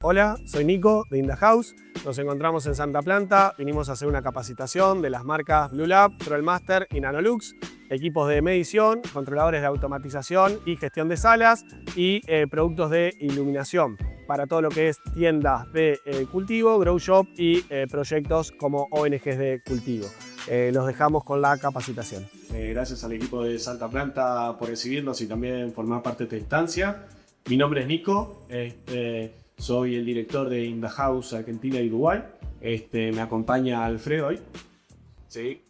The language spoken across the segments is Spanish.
Hola, soy Nico de In The House. Nos encontramos en Santa Planta. Vinimos a hacer una capacitación de las marcas Blue Lab, Trollmaster y Nanolux, equipos de medición, controladores de automatización y gestión de salas y productos de iluminación para todo lo que es tiendas de cultivo, grow shop y proyectos como ONGs de cultivo. Los dejamos con la capacitación. Gracias al equipo de Santa Planta por recibirnos y también formar parte de esta instancia. Mi nombre es Nico. Soy el director de In The House Argentina y Uruguay. Me acompaña Alfredo hoy. Sí.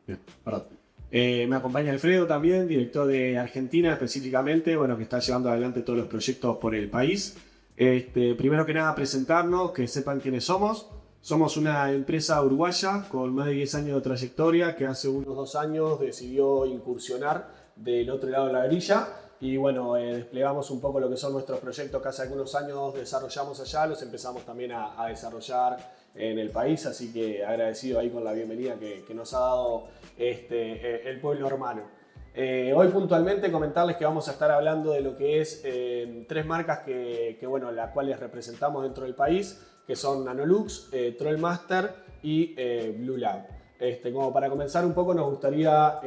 Bien, perdón. Me acompaña Alfredo también, director de Argentina específicamente, bueno, que está llevando adelante todos los proyectos por el país. Primero que nada presentarnos, que sepan quiénes somos. Somos una empresa uruguaya con más de 10 años de trayectoria que hace unos 2 años decidió incursionar del otro lado de la grilla. Y bueno, desplegamos un poco lo que son nuestros proyectos que hace algunos años desarrollamos allá, los empezamos también a desarrollar en el país, así que agradecido ahí con la bienvenida que nos ha dado el pueblo hermano. Hoy puntualmente comentarles que vamos a estar hablando de lo que es 3 marcas bueno, las cuales representamos dentro del país, que son Nanolux, Trollmaster y Blue Lab. Como para comenzar un poco nos gustaría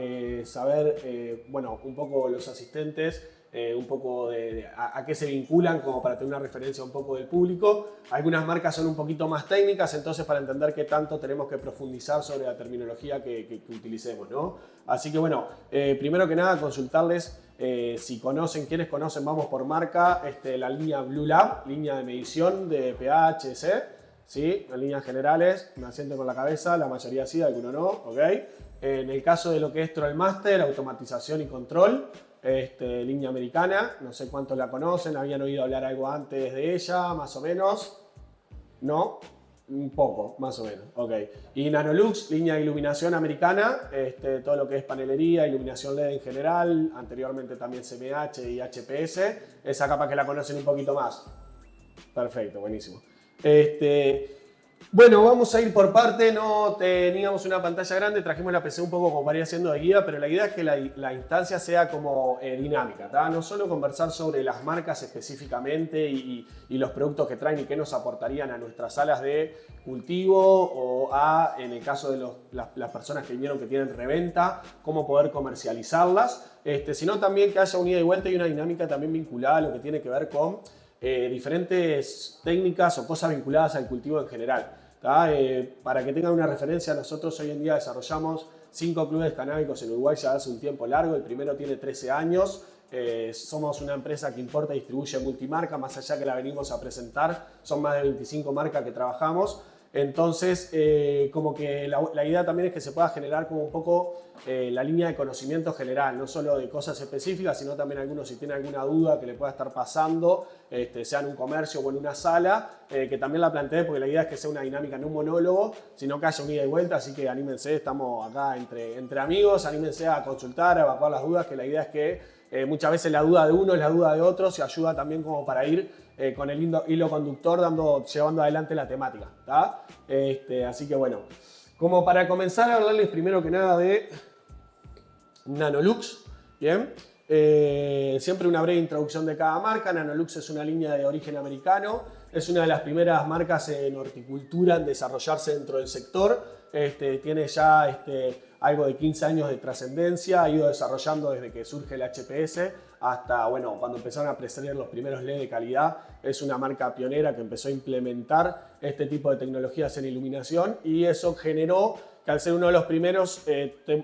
saber, bueno, un poco los asistentes, un poco a qué se vinculan, como para tener una referencia un poco del público. Algunas marcas son un poquito más técnicas, entonces para entender qué tanto tenemos que profundizar sobre la terminología que utilicemos, ¿no? Así que bueno, primero que nada consultarles si conocen, quienes conocen, vamos por marca, la línea Blue Lab, línea de medición de pH, C. ¿Sí? En líneas generales, me asiento con la cabeza, la mayoría sí, algunos no, ¿ok? En el caso de lo que es Trollmaster, automatización y control, línea americana, no sé cuántos la conocen, habían oído hablar algo antes de ella, más o menos, ¿no? Un poco, más o menos, ok. Y Nanolux, línea de iluminación americana, todo lo que es panelería, iluminación LED en general, anteriormente también CMH y HPS, esa capa que la conocen un poquito más. Perfecto, buenísimo. Bueno, vamos a ir por parte, no teníamos una pantalla grande, trajimos la PC un poco como para ir haciendo de guía, pero la idea es que la instancia sea como dinámica, ¿tá? No solo conversar sobre las marcas específicamente y los productos que traen y qué nos aportarían a nuestras salas de cultivo o en el caso de las personas que vinieron que tienen reventa, cómo poder comercializarlas, sino también que haya un ida y vuelta y una dinámica también vinculada a lo que tiene que ver con diferentes técnicas o cosas vinculadas al cultivo en general. Para que tengan una referencia, nosotros hoy en día desarrollamos 5 clubes canábicos en Uruguay ya hace un tiempo largo. El primero tiene 13 años. Somos una empresa que importa y distribuye multimarca, más allá que la venimos a presentar. Son más de 25 marcas que trabajamos. Entonces, como que la idea también es que se pueda generar como un poco la línea de conocimiento general, no solo de cosas específicas, sino también algunos si tienen alguna duda que le pueda estar pasando, sea en un comercio o en una sala, que también la planteé porque la idea es que sea una dinámica, no un monólogo, sino que haya un ida y vuelta, así que anímense, estamos acá entre amigos, anímense a consultar, a evacuar las dudas, que la idea es que muchas veces la duda de uno es la duda de otro, se ayuda también como para ir con el hilo conductor llevando adelante la temática, ¿tá? Así que bueno, como para comenzar a hablarles primero que nada de Nanolux, ¿bien? Siempre una breve introducción de cada marca. Nanolux es una línea de origen americano, es una de las primeras marcas en horticultura en desarrollarse dentro del sector, tiene ya algo de 15 años de trascendencia, ha ido desarrollando desde que surge el HPS hasta, bueno, cuando empezaron a aparecer los primeros LED de calidad. Es una marca pionera que empezó a implementar este tipo de tecnologías en iluminación y eso generó que al ser uno de los primeros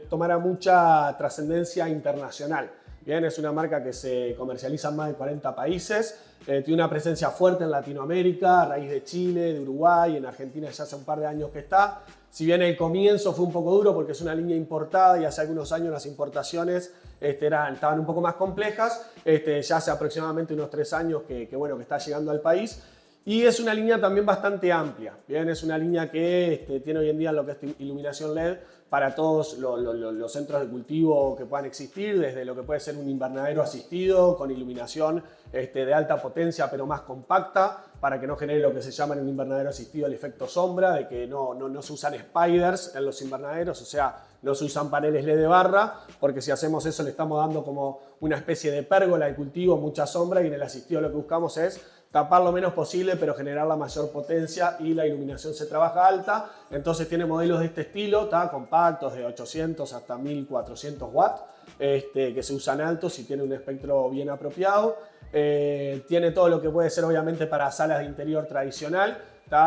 tomara mucha trascendencia internacional. Bien, es una marca que se comercializa en más de 40 países, tiene una presencia fuerte en Latinoamérica, a raíz de Chile, de Uruguay, en Argentina ya hace un par de años que está. Si bien el comienzo fue un poco duro porque es una línea importada y hace algunos años las importaciones estaban un poco más complejas, ya hace aproximadamente unos 3 años que está llegando al país. Y es una línea también bastante amplia, ¿bien? Es una línea que tiene hoy en día lo que es iluminación LED para todos los centros de cultivo que puedan existir, desde lo que puede ser un invernadero asistido con iluminación de alta potencia pero más compacta, para que no genere lo que se llama en un invernadero asistido el efecto sombra, de que no se usan spiders en los invernaderos, o sea, no se usan paneles LED de barra, porque si hacemos eso le estamos dando como una especie de pérgola de cultivo, mucha sombra, y en el asistido lo que buscamos es tapar lo menos posible, pero generar la mayor potencia, y la iluminación se trabaja alta. Entonces tiene modelos de este estilo, compactos de 800 hasta 1400 watts, que se usan altos y tiene un espectro bien apropiado. Tiene todo lo que puede ser obviamente para salas de interior tradicional,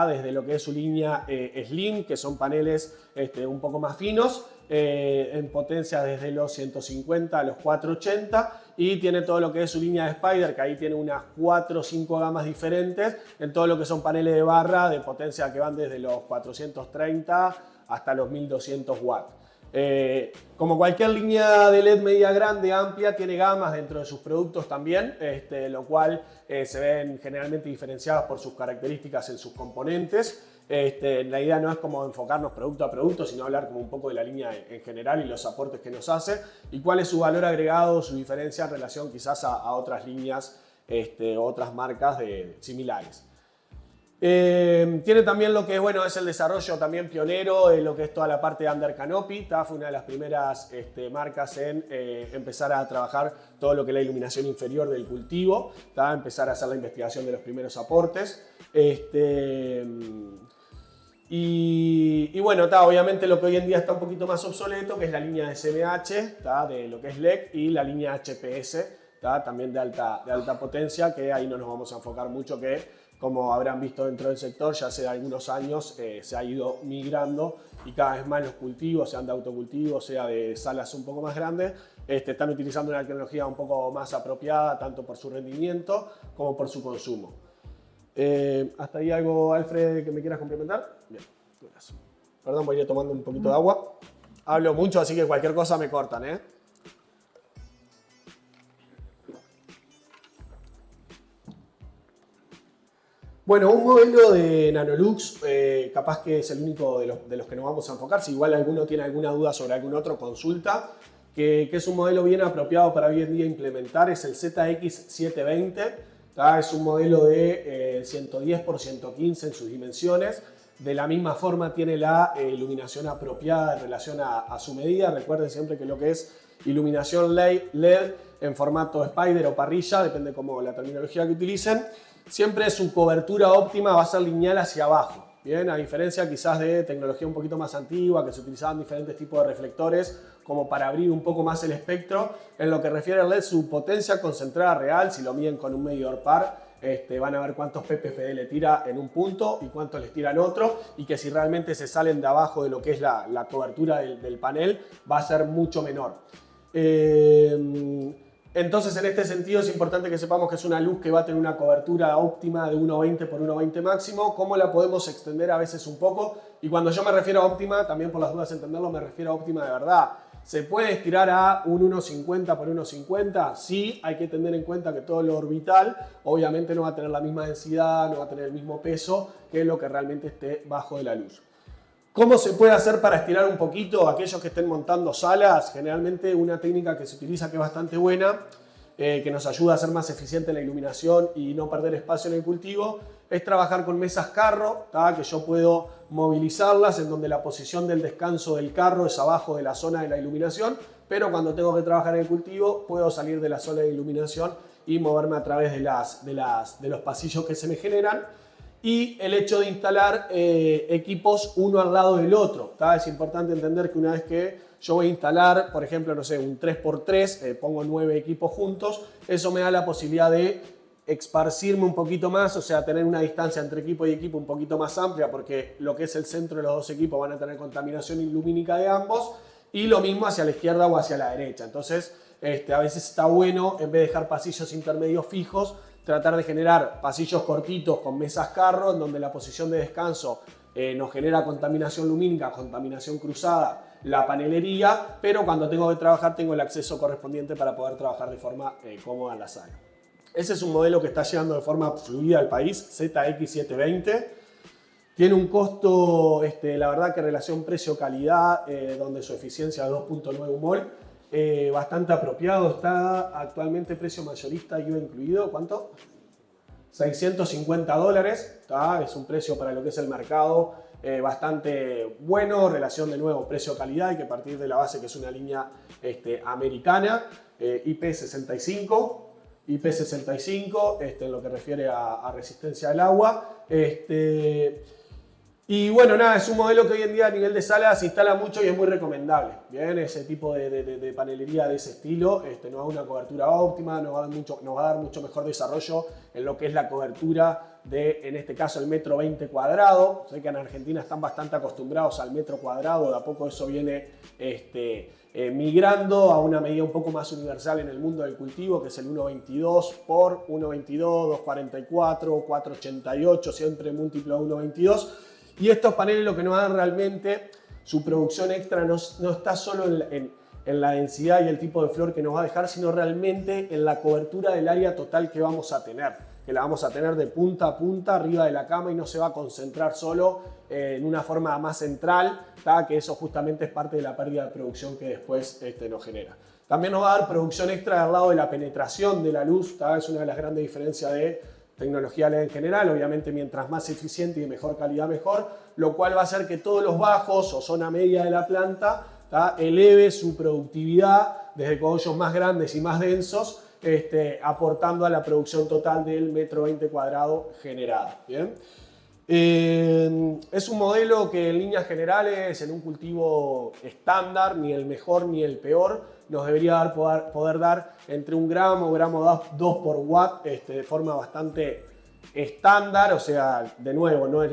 desde lo que es su línea Slim, que son paneles un poco más finos, en potencia desde los 150 a los 480, y tiene todo lo que es su línea de Spider, que ahí tiene unas 4 o 5 gamas diferentes en todo lo que son paneles de barra de potencia que van desde los 430 hasta los 1200 watts. Como cualquier línea de LED media grande, amplia, tiene gamas dentro de sus productos también, lo cual se ven generalmente diferenciadas por sus características en sus componentes. La idea no es como enfocarnos producto a producto, sino hablar como un poco de la línea en general y los aportes que nos hace y cuál es su valor agregado, su diferencia en relación quizás a otras líneas, otras marcas similares. Tiene también lo que es el desarrollo también pionero en lo que es toda la parte de Under Canopy. Fue una de las primeras marcas en empezar a trabajar todo lo que es la iluminación inferior del cultivo, empezar a hacer la investigación de los primeros aportes. Y bueno, obviamente lo que hoy en día está un poquito más obsoleto, que es la línea de SMH, de lo que es LED, y la línea HPS, también de alta potencia, que ahí no nos vamos a enfocar mucho, que como habrán visto dentro del sector, ya hace algunos años se ha ido migrando y cada vez más los cultivos, sean de autocultivo, sea de salas un poco más grandes, están utilizando una tecnología un poco más apropiada, tanto por su rendimiento como por su consumo. ¿Hasta ahí algo, Alfred, que me quieras complementar? Bien, gracias. Perdón, voy a ir tomando un poquito de agua. Hablo mucho, así que cualquier cosa me cortan, ¿eh? Bueno, un modelo de Nanolux, capaz que es el único de los que nos vamos a enfocar. Si igual alguno tiene alguna duda sobre algún otro, consulta. Que es un modelo bien apropiado para hoy en día implementar, es el ZX720. Es un modelo de 110 por 115 en sus dimensiones. De la misma forma tiene la iluminación apropiada en relación a su medida. Recuerden siempre que lo que es iluminación LED en formato Spider o parrilla, depende como la terminología que utilicen, siempre su cobertura óptima va a ser lineal hacia abajo. Bien, a diferencia quizás de tecnología un poquito más antigua, que se utilizaban diferentes tipos de reflectores como para abrir un poco más el espectro. En lo que refiere al LED, su potencia concentrada real, si lo miden con un medidor par, van a ver cuántos ppfd le tira en un punto y cuántos les tira en otro, y que si realmente se salen de abajo de lo que es la cobertura del panel, va a ser mucho menor. Entonces, en este sentido es importante que sepamos que es una luz que va a tener una cobertura óptima de 1.20 por 1.20 máximo. ¿Cómo la podemos extender a veces un poco? Y cuando yo me refiero a óptima, también por las dudas de entenderlo, me refiero a óptima de verdad. ¿Se puede estirar a un 1.50 por 1.50? Sí, hay que tener en cuenta que todo lo orbital obviamente no va a tener la misma densidad, no va a tener el mismo peso que lo que realmente esté bajo de la luz. ¿Cómo se puede hacer para estirar un poquito? Aquellos que estén montando salas, generalmente una técnica que se utiliza que es bastante buena, que nos ayuda a ser más eficiente la iluminación y no perder espacio en el cultivo, es trabajar con mesas carro, que yo puedo movilizarlas en donde la posición del descanso del carro es abajo de la zona de la iluminación, pero cuando tengo que trabajar en el cultivo puedo salir de la zona de iluminación y moverme a través de los pasillos que se me generan. Y el hecho de instalar equipos uno al lado del otro. Es importante entender que una vez que yo voy a instalar, por ejemplo, no sé, un 3x3, pongo 9 equipos juntos, eso me da la posibilidad de esparcirme un poquito más, o sea, tener una distancia entre equipo y equipo un poquito más amplia, porque lo que es el centro de los dos equipos van a tener contaminación lumínica de ambos, y lo mismo hacia la izquierda o hacia la derecha. Entonces, a veces está bueno, en vez de dejar pasillos intermedios fijos, tratar de generar pasillos cortitos con mesas carro, en donde la posición de descanso nos genera contaminación lumínica, contaminación cruzada, la panelería, pero cuando tengo que trabajar tengo el acceso correspondiente para poder trabajar de forma cómoda en la sala. Ese es un modelo que está llegando de forma fluida al país, ZX720. Tiene un costo, la verdad que relación precio-calidad, donde su eficiencia es 2.9 mol, bastante apropiado. Está actualmente precio mayorista, IVA incluido, ¿cuánto? $650, es un precio para lo que es el mercado bastante bueno, relación de nuevo precio-calidad, hay que partir de la base que es una línea americana, IP65, en lo que refiere a resistencia al agua. Y bueno, nada, es un modelo que hoy en día a nivel de sala se instala mucho y es muy recomendable. Bien, ese tipo de panelería de ese estilo nos da una cobertura óptima, nos va a dar mucho mejor desarrollo en lo que es la cobertura de, en este caso, el metro 20 cuadrado. Sé que en Argentina están bastante acostumbrados al metro cuadrado, de a poco eso viene migrando a una medida un poco más universal en el mundo del cultivo, que es el 1.22 por 1.22, 2.44, 4.88, siempre múltiplo de 1.22. Y estos paneles lo que nos dan realmente, su producción extra no está solo en la densidad y el tipo de flor que nos va a dejar, sino realmente en la cobertura del área total que vamos a tener. Que la vamos a tener de punta a punta arriba de la cama y no se va a concentrar solo en una forma más central, que eso justamente es parte de la pérdida de producción que después nos genera. También nos va a dar producción extra al lado de la penetración de la luz, es una de las grandes diferencias de tecnología LED en general. Obviamente mientras más eficiente y de mejor calidad mejor, lo cual va a hacer que todos los bajos o zona media de la planta eleve su productividad desde cogollos más grandes y más densos, aportando a la producción total del metro 20 cuadrado generada. ¿Bien? Es un modelo que en líneas generales, en un cultivo estándar, ni el mejor ni el peor, nos debería poder dar entre 1 gramo, gramo 2 por watt, de forma bastante estándar. O sea, de nuevo, no es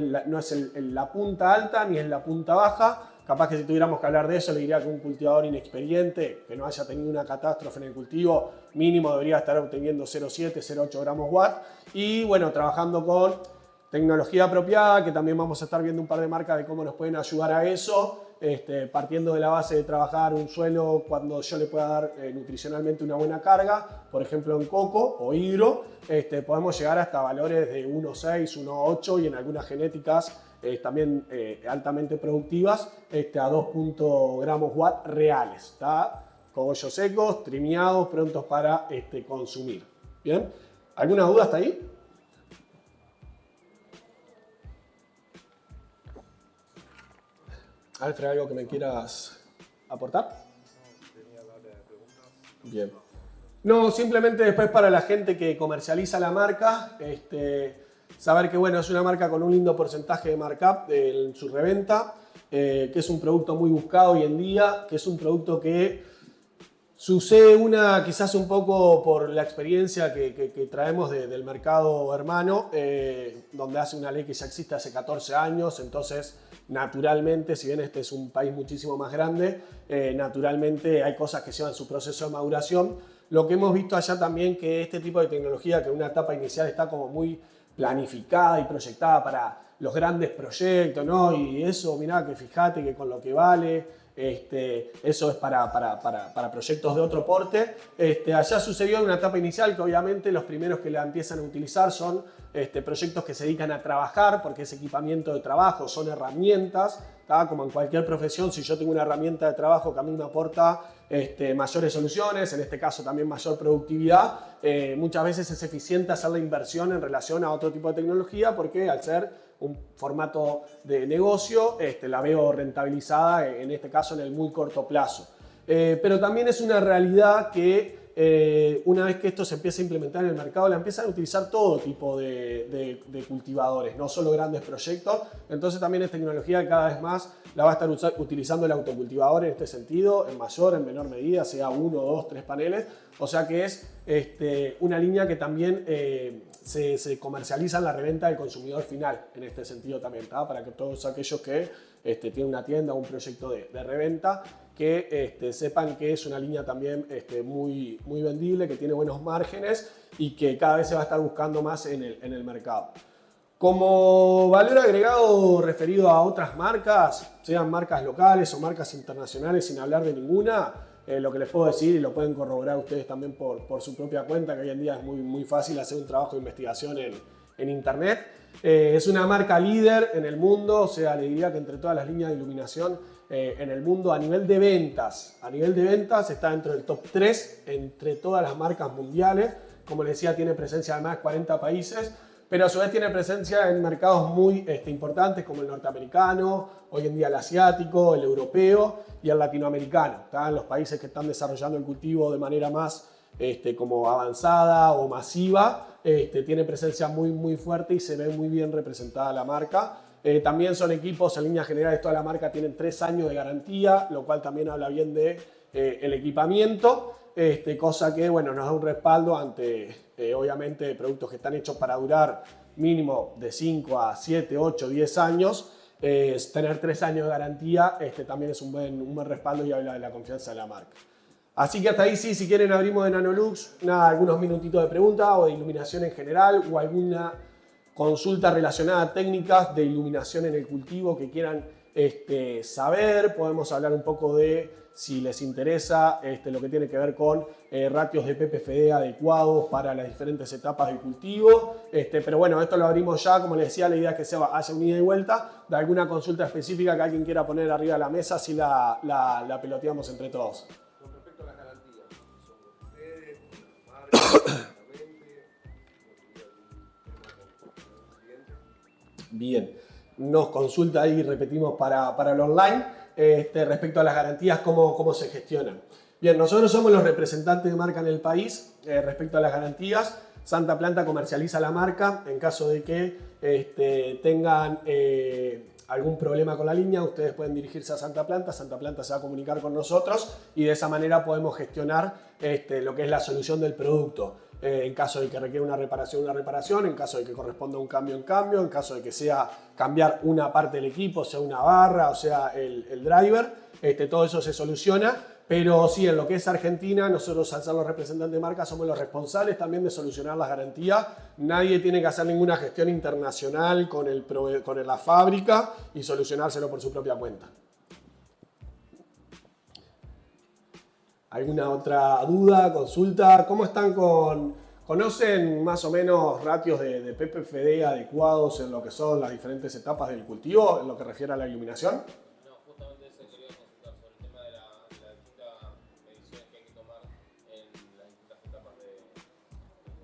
la punta alta ni es la punta baja. Capaz que si tuviéramos que hablar de eso, le diría que un cultivador inexperiente, que no haya tenido una catástrofe en el cultivo, mínimo debería estar obteniendo 0,7, 0,8 gramos watt. Y bueno, trabajando con tecnología apropiada, que también vamos a estar viendo un par de marcas de cómo nos pueden ayudar a eso, partiendo de la base de trabajar un suelo cuando yo le pueda dar nutricionalmente una buena carga, por ejemplo en coco o hidro, podemos llegar hasta valores de 1,6, 1,8 y en algunas genéticas también altamente productivas, a 2 gramos watt reales, cogollos secos, trimeados, prontos para consumir. ¿Bien? ¿Alguna duda hasta ahí? Alfred, ¿algo que me quieras aportar? Bien. No, simplemente después para la gente que comercializa la marca, saber que bueno, es una marca con un lindo porcentaje de markup en su reventa, que es un producto muy buscado hoy en día, que es un producto que sucede quizás un poco por la experiencia que traemos del mercado hermano, donde hace una ley que ya existe hace 14 años, entonces naturalmente, si bien este es un país muchísimo más grande, naturalmente hay cosas que llevan su proceso de maduración. Lo que hemos visto allá también que este tipo de tecnología, que en una etapa inicial está como muy planificada y proyectada para los grandes proyectos, ¿no? Y eso, mirá, que fíjate que con lo que vale, eso es para proyectos de otro porte. Allá sucedió en una etapa inicial que obviamente los primeros que la empiezan a utilizar son proyectos que se dedican a trabajar, porque es equipamiento de trabajo, son herramientas, como en cualquier profesión. Si yo tengo una herramienta de trabajo que a mí me aporta mayores soluciones, en este caso también mayor productividad, muchas veces es eficiente hacer la inversión en relación a otro tipo de tecnología, porque al ser un formato de negocio, la veo rentabilizada, en este caso en el muy corto plazo. Pero también es una realidad que una vez que esto se empieza a implementar en el mercado, la empiezan a utilizar todo tipo de cultivadores, no solo grandes proyectos. Entonces también es tecnología que cada vez más la va a estar utilizando el autocultivador en este sentido, en mayor, en menor medida, sea 1, 2, 3 paneles. O sea que es una línea que también se comercializa en la reventa del consumidor final, en este sentido también, para que todos aquellos que tienen una tienda o un proyecto de reventa, que sepan que es una línea también muy, muy vendible, que tiene buenos márgenes y que cada vez se va a estar buscando más en el mercado. Como valor agregado referido a otras marcas, sean marcas locales o marcas internacionales, sin hablar de ninguna, lo que les puedo decir, y lo pueden corroborar ustedes también por su propia cuenta, que hoy en día es muy, muy fácil hacer un trabajo de investigación en internet. Es una marca líder en el mundo, o sea, le diría que entre todas las líneas de iluminación en el mundo a nivel de ventas está dentro del top 3 entre todas las marcas mundiales. Como les decía, tiene presencia en más de 40 países. pero a su vez tiene presencia en mercados muy importantes como el norteamericano, hoy en día el asiático, el europeo y el latinoamericano. En los países que están desarrollando el cultivo de manera más como avanzada o masiva, tiene presencia muy fuerte y se ve muy bien representada la marca. También son equipos, en líneas generales, toda la marca tienen 3 años de garantía, lo cual también habla bien de el equipamiento, cosa que bueno, nos da un respaldo ante, obviamente, productos que están hechos para durar mínimo de 5 a 7, 8, 10 años. Tener 3 años de garantía también es un buen respaldo y habla de la confianza de la marca. Así que hasta ahí sí, si quieren abrimos de Nanolux, algunos minutitos de pregunta o de iluminación en general o alguna consulta relacionada a técnicas de iluminación en el cultivo que quieran saber. Podemos hablar un poco de si les interesa lo que tiene que ver con ratios de PPFD adecuados para las diferentes etapas del cultivo. Pero bueno, esto lo abrimos ya, como les decía, la idea es que haya un ida y vuelta de alguna consulta específica que alguien quiera poner arriba de la mesa, así la peloteamos entre todos. Con respecto a las garantías, ¿son ustedes, con la marca, Bien, nos consulta ahí, repetimos para el online, respecto a las garantías, cómo se gestionan. Bien, nosotros somos los representantes de marca en el país respecto a las garantías. Santa Planta comercializa la marca. En caso de que tengan algún problema con la línea, ustedes pueden dirigirse a Santa Planta. Santa Planta se va a comunicar con nosotros y de esa manera podemos gestionar lo que es la solución del producto. En caso de que requiera una reparación, en caso de que corresponda un cambio, en caso de que sea cambiar una parte del equipo, sea una barra o sea el driver, todo eso se soluciona. Pero sí, en lo que es Argentina, nosotros al ser los representantes de marca somos los responsables también de solucionar las garantías. Nadie tiene que hacer ninguna gestión internacional con la fábrica y solucionárselo por su propia cuenta. ¿Alguna otra duda, consulta? ¿Cómo están conocen más o menos ratios de PPFD adecuados en lo que son las diferentes etapas del cultivo, en lo que refiere a la iluminación? No, justamente eso quería consultar sobre el tema de las distintas mediciones que hay que tomar en las distintas etapas del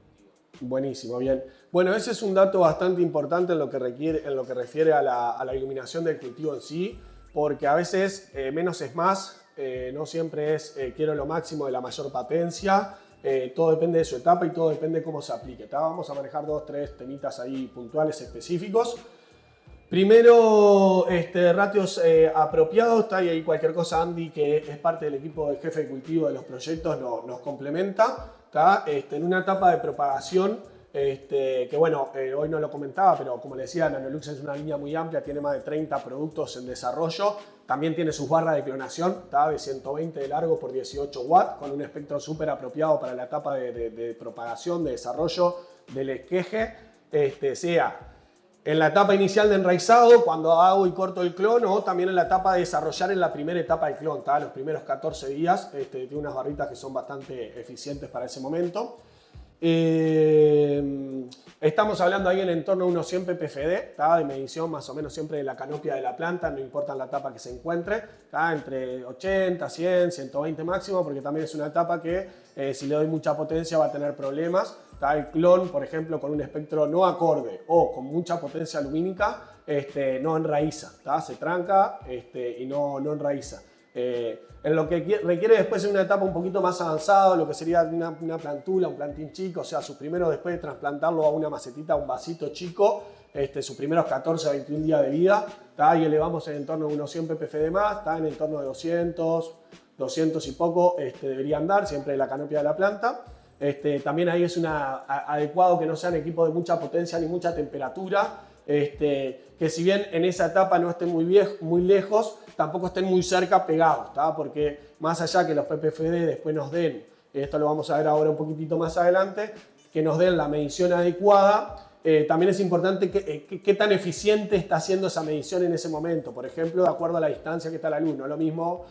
cultivo. Buenísimo, bien. Bueno, ese es un dato bastante importante en lo que refiere a la iluminación del cultivo en sí, porque a veces menos es más. No siempre es quiero lo máximo de la mayor potencia, todo depende de su etapa y todo depende de cómo se aplique. Vamos a manejar 2, 3 temitas ahí puntuales específicos. Primero, ratios apropiados, y ahí cualquier cosa Andy, que es parte del equipo de jefe de cultivo de los proyectos, nos complementa. En una etapa de propagación, que bueno, hoy no lo comentaba, pero como les decía, Nanolux es una línea muy amplia, tiene más de 30 productos en desarrollo. También tiene sus barras de clonación, de 120 de largo por 18 watts, con un espectro súper apropiado para la etapa de propagación, de desarrollo del esqueje, sea en la etapa inicial de enraizado, cuando hago y corto el clon, o también en la etapa de desarrollar en la primera etapa del clon, los primeros 14 días. Tiene unas barritas que son bastante eficientes para ese momento. Estamos hablando ahí en el entorno de unos 100 ppfd, de medición más o menos siempre de la canopia de la planta, no importa la etapa que se encuentre, entre 80, 100, 120 máximo, porque también es una etapa que si le doy mucha potencia va a tener problemas. El clon, por ejemplo, con un espectro no acorde o con mucha potencia lumínica, no enraiza, se tranca y no enraiza. En lo que requiere después en una etapa un poquito más avanzada, lo que sería una plantula, un plantín chico, o sea, sus primeros, después de trasplantarlo a una macetita, a un vasito chico, sus primeros 14 a 21 días de vida, y elevamos en torno de unos 100 ppfd más, en el torno de 200 y poco debería andar, siempre de la canopia de la planta. También ahí es adecuado que no sean equipos de mucha potencia ni mucha temperatura, que si bien en esa etapa no estén muy lejos, tampoco estén muy cerca pegados, porque más allá que los PPFD después nos den, esto lo vamos a ver ahora un poquitito más adelante, que nos den la medición adecuada, también es importante qué tan eficiente está haciendo esa medición en ese momento, por ejemplo, de acuerdo a la distancia que está la luz. No es lo mismo,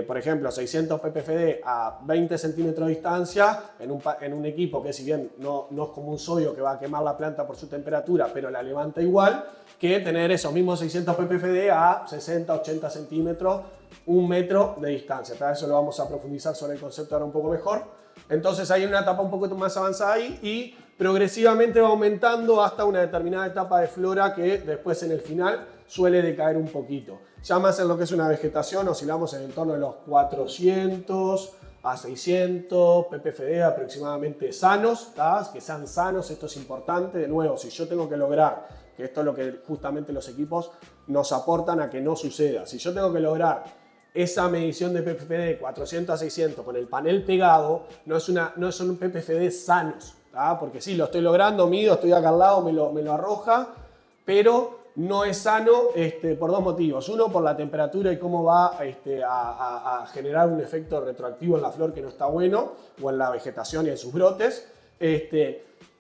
por ejemplo, 600 ppfd a 20 centímetros de distancia en un equipo que, si bien no es como un sodio que va a quemar la planta por su temperatura, pero la levanta igual, que tener esos mismos 600 ppfd a 60, 80 centímetros, 1 metro de distancia. Eso lo vamos a profundizar sobre el concepto ahora un poco mejor. Entonces hay una etapa un poco más avanzada ahí y progresivamente va aumentando hasta una determinada etapa de flora que después en el final suele decaer un poquito. Ya más en lo que es una vegetación oscilamos en el torno de los 400 a 600 ppfd aproximadamente sanos, ¿tá? Que sean sanos, esto es importante. De nuevo, si yo tengo que lograr, que esto es lo que justamente los equipos nos aportan a que no suceda, si yo tengo que lograr esa medición de ppfd de 400 a 600 con el panel pegado, no son ppfd sanos, ¿tá? Porque sí, lo estoy logrando, mido, estoy acá al lado, me lo arroja, pero no es sano por dos motivos. Uno, por la temperatura y cómo va a generar un efecto retroactivo en la flor que no está bueno, o en la vegetación y en sus brotes.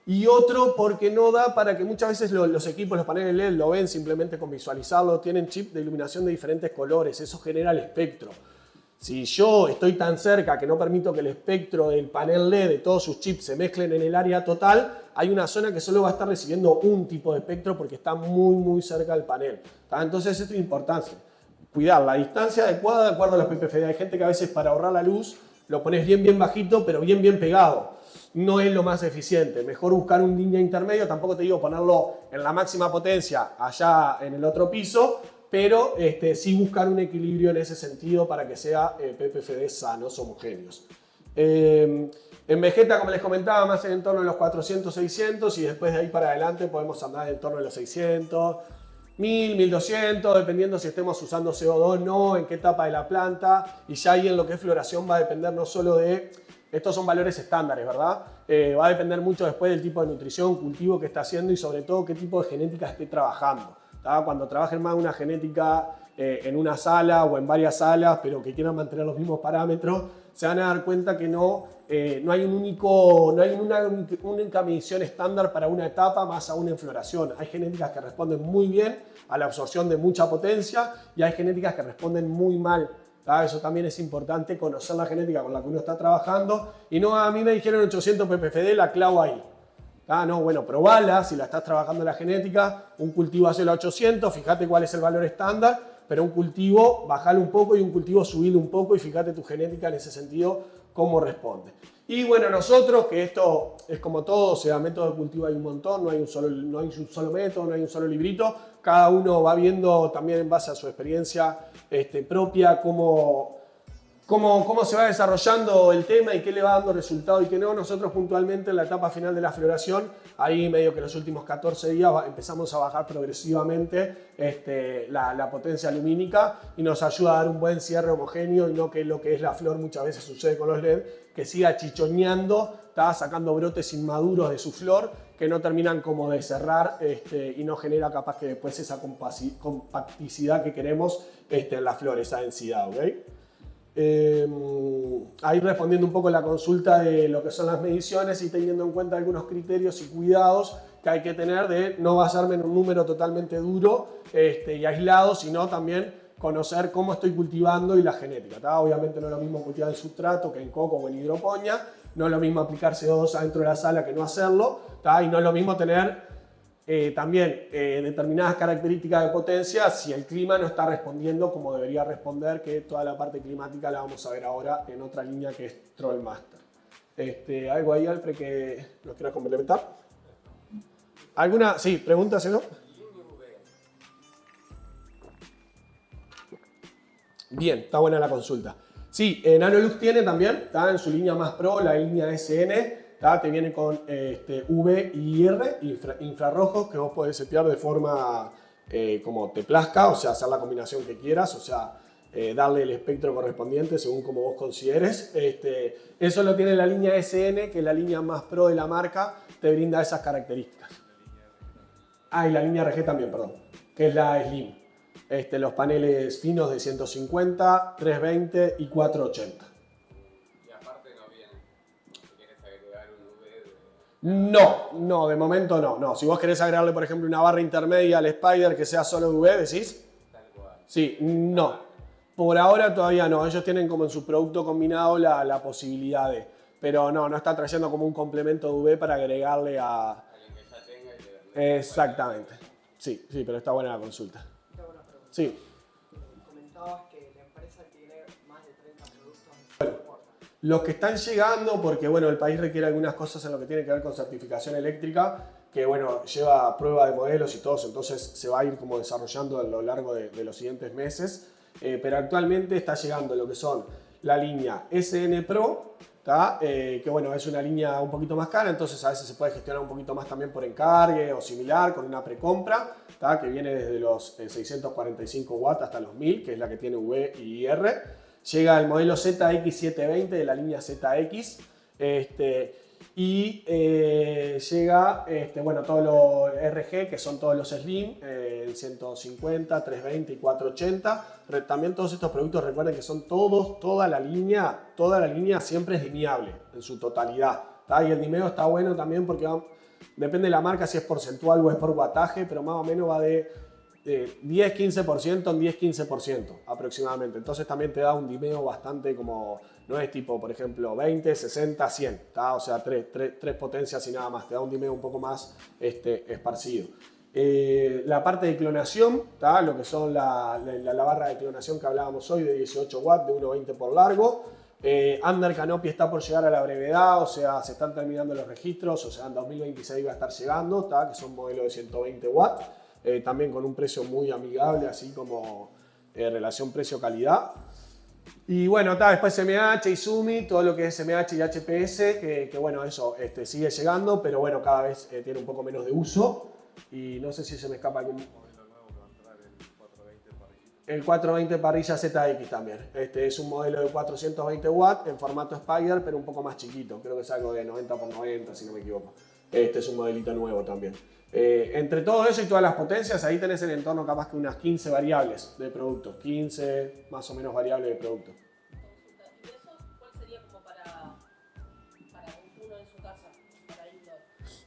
Y otro, porque no da para que muchas veces los equipos, los paneles LED lo ven simplemente con visualizarlo, tienen chip de iluminación de diferentes colores, eso genera el espectro. Si yo estoy tan cerca que no permito que el espectro del panel LED de todos sus chips se mezclen en el área total, hay una zona que solo va a estar recibiendo un tipo de espectro porque está muy cerca del panel. Entonces esto es importante. Cuidar la distancia adecuada de acuerdo a los ppfd. Hay gente que a veces para ahorrar la luz lo pones bien bajito, pero bien pegado. No es lo más eficiente. Mejor buscar un línea intermedio. Tampoco te digo ponerlo en la máxima potencia allá en el otro piso, pero sí buscar un equilibrio en ese sentido para que sea ppfd sanos, homogéneos. En Vegeta, como les comentaba, más en torno de los 400, 600 y después de ahí para adelante podemos andar en torno de los 600, 1000, 1200, dependiendo si estemos usando CO2 o no, en qué etapa de la planta. Y ya ahí en lo que es floración va a depender no solo de... Estos son valores estándares, ¿verdad? Va a depender mucho después del tipo de nutrición, cultivo que está haciendo y sobre todo qué tipo de genética esté trabajando. Cuando trabajen más una genética en una sala o en varias salas, pero que quieran mantener los mismos parámetros, se van a dar cuenta que no hay una única medición estándar para una etapa, más aún en floración. Hay genéticas que responden muy bien a la absorción de mucha potencia y hay genéticas que responden muy mal. Eso también es importante, conocer la genética con la que uno está trabajando. Y no, a mí me dijeron 800 ppfd, la clavo ahí. No, bueno, probala si la estás trabajando en la genética. Un cultivo hace la 800, fíjate cuál es el valor estándar, pero un cultivo bajalo un poco y un cultivo subilo un poco y fíjate tu genética en ese sentido cómo responde. Y bueno, nosotros, que esto es como todo, o sea, método de cultivo hay un montón, no hay un solo método, no hay un solo librito. Cada uno va viendo también en base a su experiencia propia cómo se va desarrollando el tema y qué le va dando resultado y qué no. Nosotros puntualmente en la etapa final de la floración, ahí medio que los últimos 14 días empezamos a bajar progresivamente la potencia lumínica y nos ayuda a dar un buen cierre homogéneo y no que lo que es la flor muchas veces sucede con los LED, que siga chichoneando, está sacando brotes inmaduros de su flor que no terminan como de cerrar y no genera capaz que después esa compacticidad que queremos en la flor, esa densidad, ¿ok? Ahí respondiendo un poco la consulta de lo que son las mediciones y teniendo en cuenta algunos criterios y cuidados que hay que tener de no basarme en un número totalmente duro y aislado, sino también conocer cómo estoy cultivando y la genética. Obviamente no es lo mismo cultivar en sustrato que en coco o en hidroponía, no es lo mismo aplicar CO2 adentro de la sala que no hacerlo, y no es lo mismo tener también determinadas características de potencia si el clima no está respondiendo como debería responder, que toda la parte climática la vamos a ver ahora en otra línea que es Trollmaster. ¿Algo ahí, Alfred, que nos quieras complementar? ¿Alguna? Sí, preguntas, ¿no? Bien, está buena la consulta. Sí, Nanolux tiene también, está en su línea más pro, la línea SN. Te viene con V y R, infrarrojos, que vos podés setear de forma como te plazca, o sea, hacer la combinación que quieras, o sea, darle el espectro correspondiente según como vos consideres. Eso lo tiene la línea SN, que es la línea más pro de la marca, te brinda esas características. Y la línea RG también, perdón, que es la Slim. Los paneles finos de 150, 320 y 480. No, de momento no. Si vos querés agregarle, por ejemplo, una barra intermedia al Spider que sea solo de UV, ¿decís? Tal cual. Sí, no. Por ahora todavía no. Ellos tienen como en su producto combinado la posibilidad de... Pero no está trayendo como un complemento de UV para agregarle a... Alguien que ya tenga y le... Exactamente. Sí, pero está buena la consulta. Tengo una pregunta. Sí. Comentabas que la empresa tiene más de 30 productos. Los que están llegando, porque bueno, el país requiere algunas cosas en lo que tiene que ver con certificación eléctrica, que bueno, lleva prueba de modelos y todo, entonces se va a ir como desarrollando a lo largo de los siguientes meses. Pero actualmente está llegando lo que son la línea SN Pro, que bueno, es una línea un poquito más cara, entonces a veces se puede gestionar un poquito más también por encargue o similar, con una precompra, que viene desde los 645 watts hasta los 1000, que es la que tiene V y R. Llega el modelo ZX720 de la línea ZX. Llega bueno, todos los RG, que son todos los Slim, el 150, 320 y 480. También todos estos productos, recuerden que son toda la línea siempre es lineable en su totalidad. Y el dimeo está bueno también porque depende de la marca si es porcentual o es por wattaje, pero más o menos va de 10-15% en 10-15% aproximadamente. Entonces también te da un dimeo bastante como, no es tipo, por ejemplo, 20, 60, 100, o sea, tres potencias y nada más. Te da un dimeo un poco más esparcido. La parte de clonación, lo que son la barra de clonación que hablábamos hoy de 18 watts, de 1.20 por largo. Under Canopy está por llegar a la brevedad, o sea, se están terminando los registros, o sea, en 2026 va a estar llegando, que son modelos de 120 watts. También con un precio muy amigable, así como relación precio-calidad. Y bueno, después MH, Izumi, todo lo que es MH y HPS, que bueno, eso sigue llegando, pero bueno, cada vez tiene un poco menos de uso. Y no sé si se me escapa algún... El 420 parrilla ZX también. Es un modelo de 420 watts en formato Spider, pero un poco más chiquito. Creo que es algo de 90 por 90, si no me equivoco. Este es un modelito nuevo también. Entre todo eso y todas las potencias, ahí tenés el entorno capaz que unas 15 variables de producto. 15 más o menos variables de producto. ¿Y eso cuál sería como para uno en su casa, para indoor?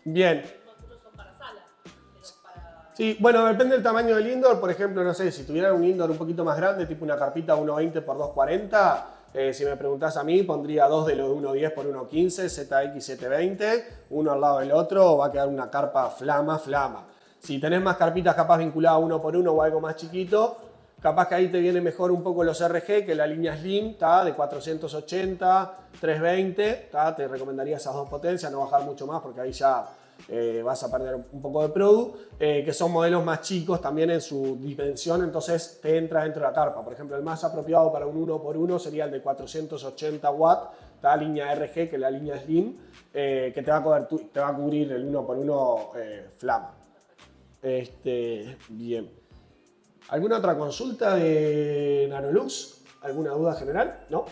Bien. Algunos son para sala, pero para... Sí, bueno, depende del tamaño del indoor. Por ejemplo, no sé, si tuviera un indoor un poquito más grande, tipo una carpita 1.20 x 2.40, si me preguntás a mí, pondría dos de los de 1.10 x 1.15, ZX720, uno al lado del otro, va a quedar una carpa flama. Si tenés más carpitas capaz vinculadas 1x1 o algo más chiquito, capaz que ahí te viene mejor un poco los RG, que la línea Slim, de 480, 320, te recomendaría esas dos potencias, no bajar mucho más porque ahí ya vas a perder un poco de produ, que son modelos más chicos también en su dimensión, entonces te entra dentro de la carpa. Por ejemplo, el más apropiado para un 1x1 sería el de 480 watts, la línea RG, que es la línea Slim, que te va a cubrir el 1x1 flama. Bien. ¿Alguna otra consulta de Nanolux? ¿Alguna duda general? ¿No?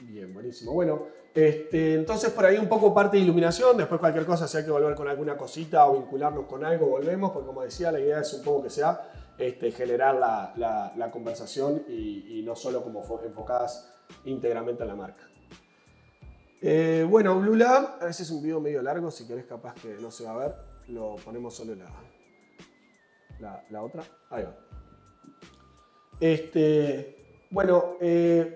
Bien, buenísimo. Bueno, entonces por ahí un poco parte de iluminación. Después cualquier cosa, si hay que volver con alguna cosita o vincularnos con algo, volvemos. Porque como decía, la idea es un poco que sea generar la conversación y no solo como enfocadas íntegramente a la marca. Bueno, Blue Lab, a veces es un video medio largo. Si querés, capaz que no se va a ver, lo ponemos solo la otra. Ahí va. Bueno,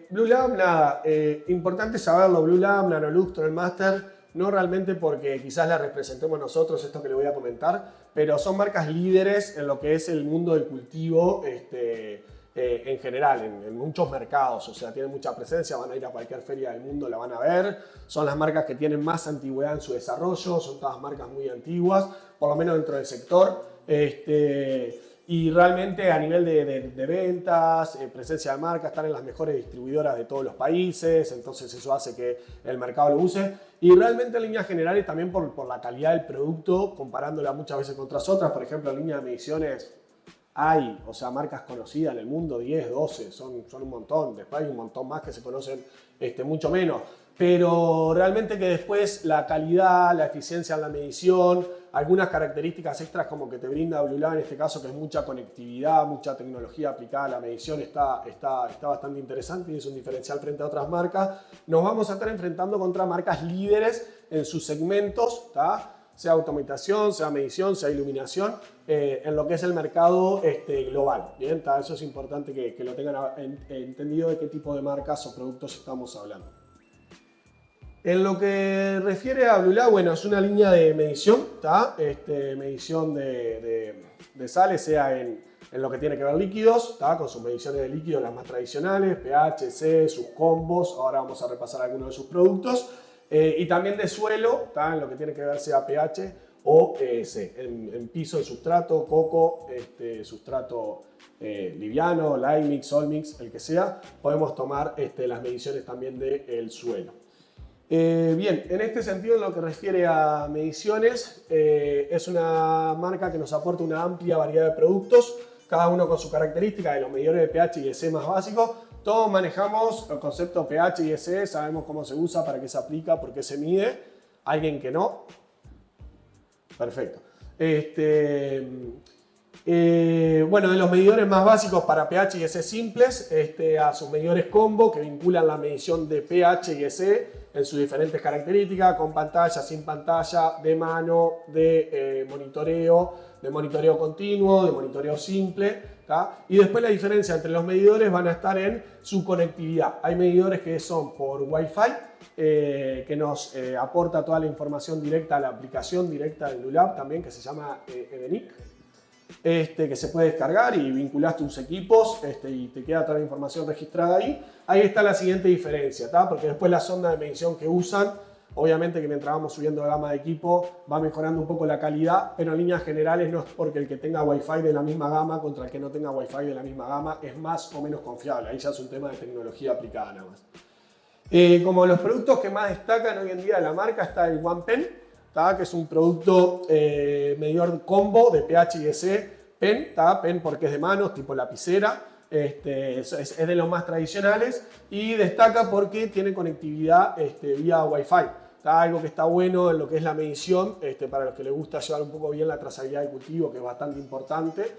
Blue Lab, nada, importante saberlo. Blue Lab, Nanolux, Trendmaster, no realmente porque quizás la representemos nosotros, esto que le voy a comentar, pero son marcas líderes en lo que es el mundo del cultivo en general, en muchos mercados, o sea, tienen mucha presencia, van a ir a cualquier feria del mundo, la van a ver, son las marcas que tienen más antigüedad en su desarrollo, son todas marcas muy antiguas, por lo menos dentro del sector. Y realmente a nivel de ventas, presencia de marca, están en las mejores distribuidoras de todos los países, entonces eso hace que el mercado lo use. Y realmente en líneas generales también por la calidad del producto, comparándola muchas veces con otras, por ejemplo en línea de mediciones hay, o sea, marcas conocidas en el mundo, 10, 12, son un montón, después hay un montón más que se conocen mucho menos. Pero realmente que después la calidad, la eficiencia en la medición, algunas características extras como que te brinda Blue Lab en este caso, que es mucha conectividad, mucha tecnología aplicada a la medición, está bastante interesante y es un diferencial frente a otras marcas. Nos vamos a estar enfrentando contra marcas líderes en sus segmentos, sea automatización, sea medición, sea iluminación, en lo que es el mercado global. Bien, eso es importante que lo tengan entendido de qué tipo de marcas o productos estamos hablando. En lo que refiere a Blue Lab, bueno, es una línea de medición, ¿tá? Medición de sales, sea en lo que tiene que ver líquidos, ¿tá? Con sus mediciones de líquidos las más tradicionales, pH, C, sus combos, ahora vamos a repasar algunos de sus productos, y también de suelo, ¿tá? En lo que tiene que ver sea pH o C, en piso, en sustrato, coco, sustrato liviano, lime mix, sol mix, el que sea, podemos tomar las mediciones también del suelo. Bien, en este sentido, en lo que refiere a mediciones, es una marca que nos aporta una amplia variedad de productos, cada uno con su característica, de los medidores de pH y de C más básicos. Todos manejamos el concepto pH y de C, sabemos cómo se usa, para qué se aplica, por qué se mide. ¿Alguien que no? Perfecto. Bueno, de los medidores más básicos para pH y EC simples, a sus medidores combo que vinculan la medición de pH y EC en sus diferentes características, con pantalla, sin pantalla, de mano, de monitoreo continuo, de monitoreo simple, ¿tá? Y después la diferencia entre los medidores van a estar en su conectividad. Hay medidores que son por Wi-Fi, que nos aporta toda la información directa a la aplicación directa de Blue Lab también, que se llama Evenic. Que se puede descargar y vinculas tus equipos y te queda toda la información registrada ahí. Ahí está la siguiente diferencia, ¿tá? Porque después la sonda de medición que usan, obviamente que mientras vamos subiendo la gama de equipo va mejorando un poco la calidad, pero en líneas generales no es porque el que tenga Wi-Fi de la misma gama contra el que no tenga Wi-Fi de la misma gama es más o menos confiable. Ahí ya es un tema de tecnología aplicada nada más. Como los productos que más destacan hoy en día de la marca está el OnePen, que es un producto medidor combo de pH y de C, pen, pen porque es de manos, tipo lapicera, es de los más tradicionales y destaca porque tiene conectividad vía Wi-Fi. Algo que está bueno en lo que es la medición, para los que les gusta llevar un poco bien la trazabilidad de cultivo, que es bastante importante,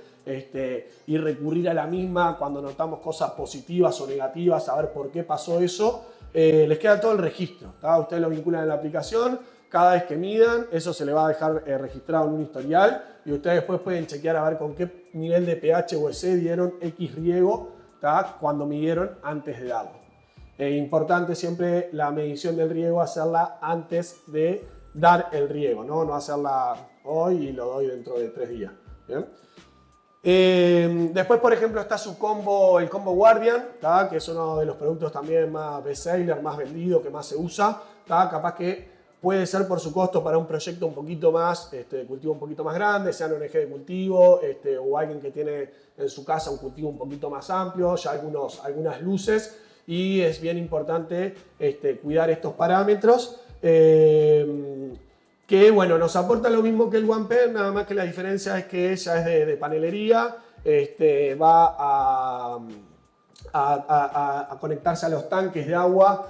y recurrir a la misma cuando notamos cosas positivas o negativas, saber por qué pasó eso, les queda todo el registro. Ustedes lo vinculan en la aplicación. Cada vez que midan, eso se le va a dejar registrado en un historial y ustedes después pueden chequear a ver con qué nivel de pH o EC dieron X riego, ¿tá? Cuando midieron antes de darlo. Importante siempre la medición del riego, hacerla antes de dar el riego, no hacerla hoy y lo doy dentro de 3 días. ¿Bien? Después, por ejemplo, está su combo, el combo Guardian, ¿tá? Que es uno de los productos también más bestseller, más vendido, que más se usa. ¿Tá? Capaz que puede ser por su costo para un proyecto un poquito más, de cultivo un poquito más grande, sea un ONG de cultivo, o alguien que tiene en su casa un cultivo un poquito más amplio, ya algunas luces, y es bien importante cuidar estos parámetros, que bueno, nos aporta lo mismo que el OnePen, nada más que la diferencia es que ella es de panelería, va a conectarse a los tanques de agua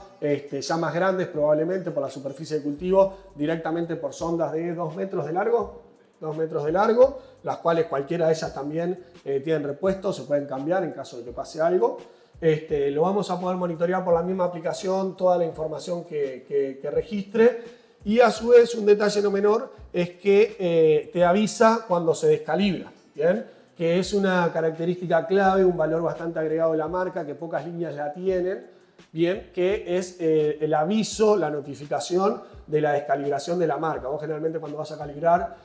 ya más grandes probablemente por la superficie de cultivo, directamente por sondas de 2 metros de largo, 2 metros de largo, las cuales cualquiera de ellas también tienen repuesto, se pueden cambiar en caso de que pase algo. Lo vamos a poder monitorear por la misma aplicación, toda la información que registre, y a su vez un detalle no menor es que te avisa cuando se descalibra, ¿bien? Que es una característica clave, un valor bastante agregado de la marca, que pocas líneas la tienen, bien, que es el aviso, la notificación de la descalibración de la marca. Vos generalmente cuando vas a calibrar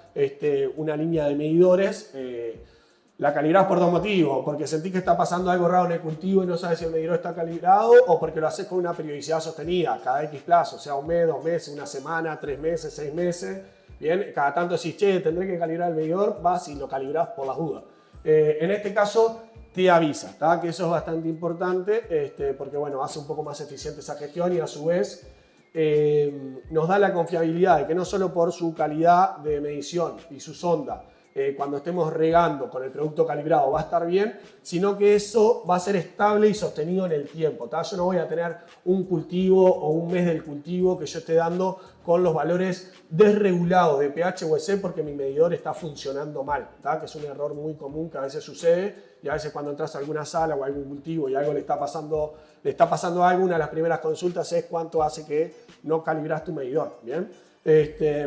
una línea de medidores, la calibrás por 2 motivos, porque sentís que está pasando algo raro en el cultivo y no sabes si el medidor está calibrado, o porque lo haces con una periodicidad sostenida, cada X plazo, sea un mes, 2 meses, una semana, 3 meses, 6 meses, bien, cada tanto decís, che, tendré que calibrar el medidor, vas y lo calibrás por las dudas. En este caso te avisa, ¿tá? Que eso es bastante importante, porque bueno, hace un poco más eficiente esa gestión y a su vez nos da la confiabilidad de que no solo por su calidad de medición y su sonda, cuando estemos regando con el producto calibrado va a estar bien, sino que eso va a ser estable y sostenido en el tiempo, ¿tá? Yo no voy a tener un cultivo o un mes del cultivo que yo esté dando con los valores desregulados de pH o EC porque mi medidor está funcionando mal, ¿tá? Que es un error muy común que a veces sucede, y a veces cuando entras a alguna sala o a algún cultivo y algo le está pasando algo, una de las primeras consultas es cuánto hace que no calibras tu medidor, ¿bien?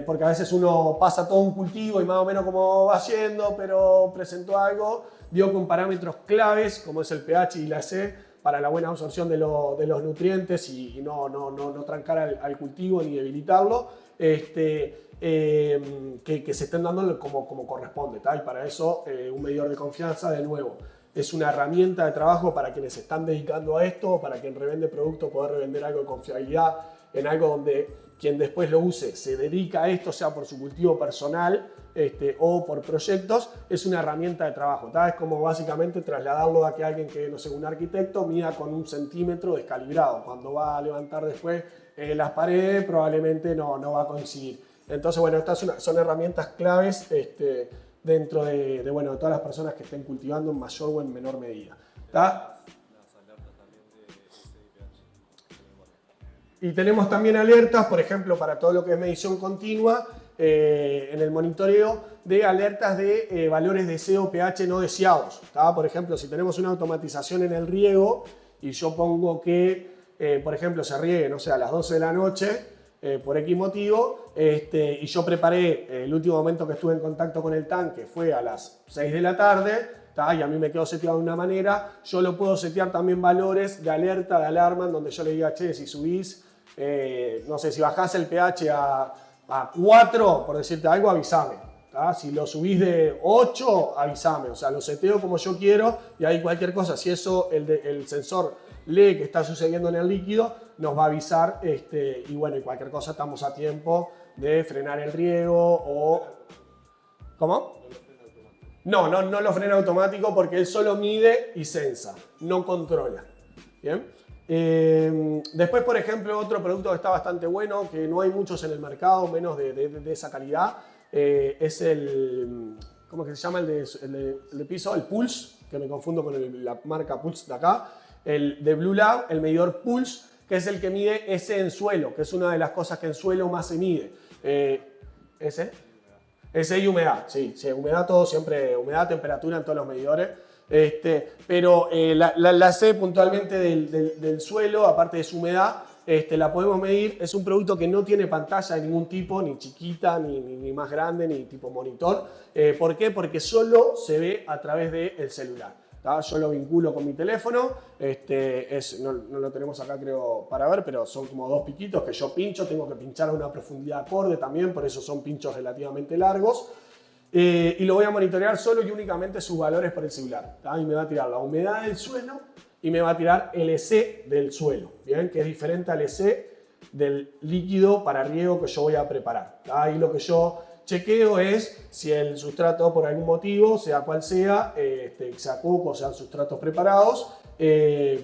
Porque a veces uno pasa todo un cultivo y más o menos como va yendo, pero presentó algo, dio con parámetros claves como es el pH y la EC, para la buena absorción de los nutrientes y no trancar al cultivo ni debilitarlo, que se estén dando como corresponde, ¿tá? Y para eso un medidor de confianza, de nuevo, es una herramienta de trabajo para quienes se están dedicando a esto, para quien revende producto, poder revender algo de confiabilidad, en algo donde quien después lo use se dedica a esto, sea por su cultivo personal o por proyectos, es una herramienta de trabajo, ¿tá? Es como básicamente trasladarlo a que alguien que, no sé, un arquitecto mida con 1 centímetro descalibrado. Cuando va a levantar después las paredes probablemente no va a coincidir. Entonces, bueno, estas son herramientas claves dentro de todas las personas que estén cultivando en mayor o en menor medida, ¿tá? Y tenemos también alertas, por ejemplo, para todo lo que es medición continua, en el monitoreo de alertas de valores de CO, pH no deseados, ¿tá? Por ejemplo, si tenemos una automatización en el riego y yo pongo que, por ejemplo, se riegue, no sé, a las 12 de la noche, por X motivo, y yo preparé, el último momento que estuve en contacto con el tanque fue a las 6 de la tarde, ¿tá? Y a mí me quedó seteado de una manera, yo lo puedo setear también valores de alerta, de alarma, en donde yo le diga, che, si subís, no sé, si bajás el pH a 4, por decirte algo, avísame, ¿tá? Si lo subís de 8, avísame, o sea, lo seteo como yo quiero y ahí cualquier cosa, si eso el sensor lee que está sucediendo en el líquido, nos va a avisar y bueno, y cualquier cosa estamos a tiempo de frenar el riego o... ¿Cómo? No lo frena automático porque él solo mide y sensa, no controla. ¿Bien? Después, por ejemplo, otro producto que está bastante bueno, que no hay muchos en el mercado, menos de esa calidad, es el... ¿Cómo que se llama? El de piso, el Pulse, que me confundo con la marca Pulse de acá. El de Blue Lab, el medidor Pulse, que es el que mide ese en suelo, que es una de las cosas que en suelo más se mide. Ese y humedad, sí, humedad todo siempre, humedad, temperatura en todos los medidores. Pero la C puntualmente del suelo, aparte de su humedad, la podemos medir. Es un producto que no tiene pantalla de ningún tipo, ni chiquita, ni más grande, ni tipo monitor. ¿Por qué? Porque solo se ve a través del celular. ¿Tá? Yo lo vinculo con mi teléfono, no lo tenemos acá creo para ver, pero son como 2 piquitos que yo pincho, tengo que pinchar a una profundidad acorde también, por eso son pinchos relativamente largos. Y lo voy a monitorear solo y únicamente sus valores por el celular, ¿tá? Y me va a tirar la humedad del suelo y me va a tirar el EC del suelo, ¿bien? Que es diferente al EC del líquido para riego que yo voy a preparar, ¿tá? Y lo que yo chequeo es si el sustrato por algún motivo, sea cual sea, sea cuco o sean sustratos preparados,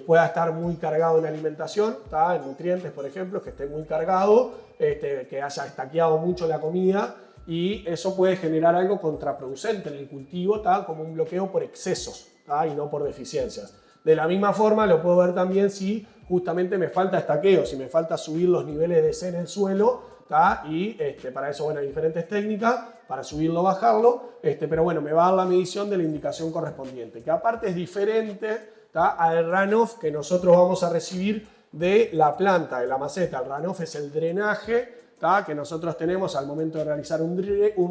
pueda estar muy cargado en alimentación, ¿tá? En nutrientes, por ejemplo, que esté muy cargado, que haya estaqueado mucho la comida. Y eso puede generar algo contraproducente en el cultivo, ¿tá? Como un bloqueo por excesos, ¿tá? Y no por deficiencias. De la misma forma lo puedo ver también si justamente me falta estaqueo, si me falta subir los niveles de C en el suelo, ¿tá? Y para eso, bueno, hay diferentes técnicas para subirlo o bajarlo, pero bueno, me va a dar la medición de la indicación correspondiente, que aparte es diferente, ¿tá? Al runoff que nosotros vamos a recibir de la planta, de la maceta. El runoff es el drenaje, ¿tá? Que nosotros tenemos al momento de realizar un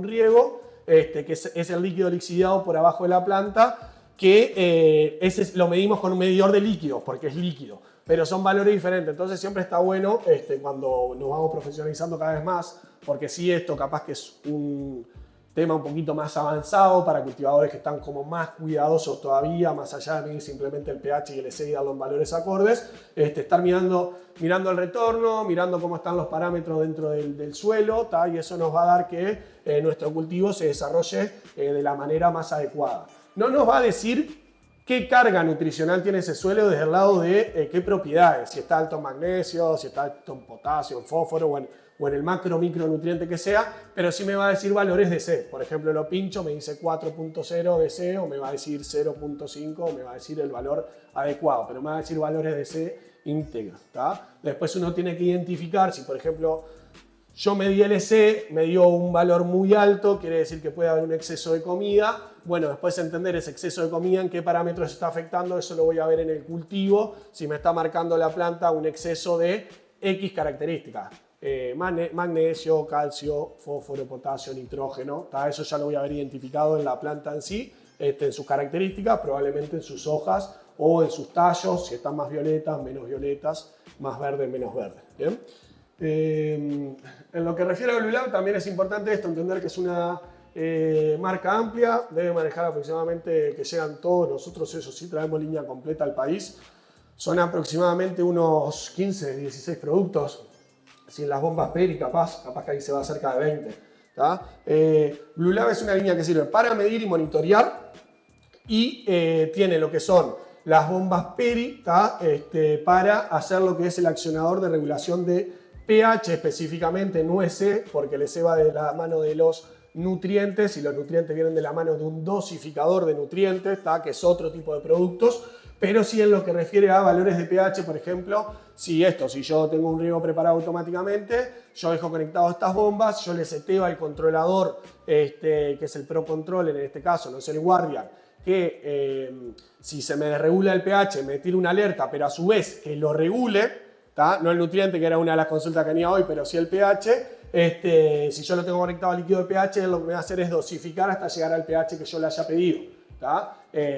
riego, que es el líquido lixiviado por abajo de la planta, que ese lo medimos con un medidor de líquidos, porque es líquido, pero son valores diferentes. Entonces siempre está bueno cuando nos vamos profesionalizando cada vez más, porque sí, esto capaz que es un tema un poquito más avanzado para cultivadores que están como más cuidadosos todavía, más allá de medir simplemente el pH y el EC y darlo en valores acordes, estar mirando el retorno, mirando cómo están los parámetros dentro del suelo, ¿tá? Y eso nos va a dar que nuestro cultivo se desarrolle de la manera más adecuada. No nos va a decir qué carga nutricional tiene ese suelo desde el lado de qué propiedades, si está alto en magnesio, si está alto en potasio, en fósforo o en el micronutriente que sea, pero sí me va a decir valores de C. Por ejemplo, lo pincho, me dice 4.0 de C, o me va a decir 0.5, o me va a decir el valor adecuado, pero me va a decir valores de C íntegros, ¿tá? Después uno tiene que identificar si, por ejemplo, yo medí el EC, me dio un valor muy alto, quiere decir que puede haber un exceso de comida. Bueno, después entender ese exceso de comida, en qué parámetros está afectando, eso lo voy a ver en el cultivo, si me está marcando la planta un exceso de X características. Magnesio, calcio, fósforo, potasio, nitrógeno, ¿tá? Eso ya lo voy a ver identificado en la planta en sí, en sus características, probablemente en sus hojas o en sus tallos, si están más violetas, menos violetas, más verde, menos verde. ¿Bien? En lo que refiere a Blue Lab también es importante esto, entender que es una marca amplia, debe manejar aproximadamente que llegan todos, nosotros eso sí traemos línea completa al país, son aproximadamente unos 15, 16 productos, sin las bombas Peri capaz que ahí se va cerca de 20. ¿Tá? Blue Lab es una línea que sirve para medir y monitorear y tiene lo que son las bombas Peri para hacer lo que es el accionador de regulación de pH específicamente, no es E, porque el EC va de la mano de los nutrientes y los nutrientes vienen de la mano de un dosificador de nutrientes, que es otro tipo de productos, pero sí en lo que refiere a valores de pH, por ejemplo, si yo tengo un riego preparado automáticamente, yo dejo conectado estas bombas, yo le seteo al controlador, que es el Pro Control en este caso, no es el Guardian, que si se me desregula el pH me tira una alerta, pero a su vez que lo regule, no el nutriente, que era una de las consultas que tenía hoy, pero sí el pH. Si yo lo tengo conectado al líquido de pH, lo que me va a hacer es dosificar hasta llegar al pH que yo le haya pedido.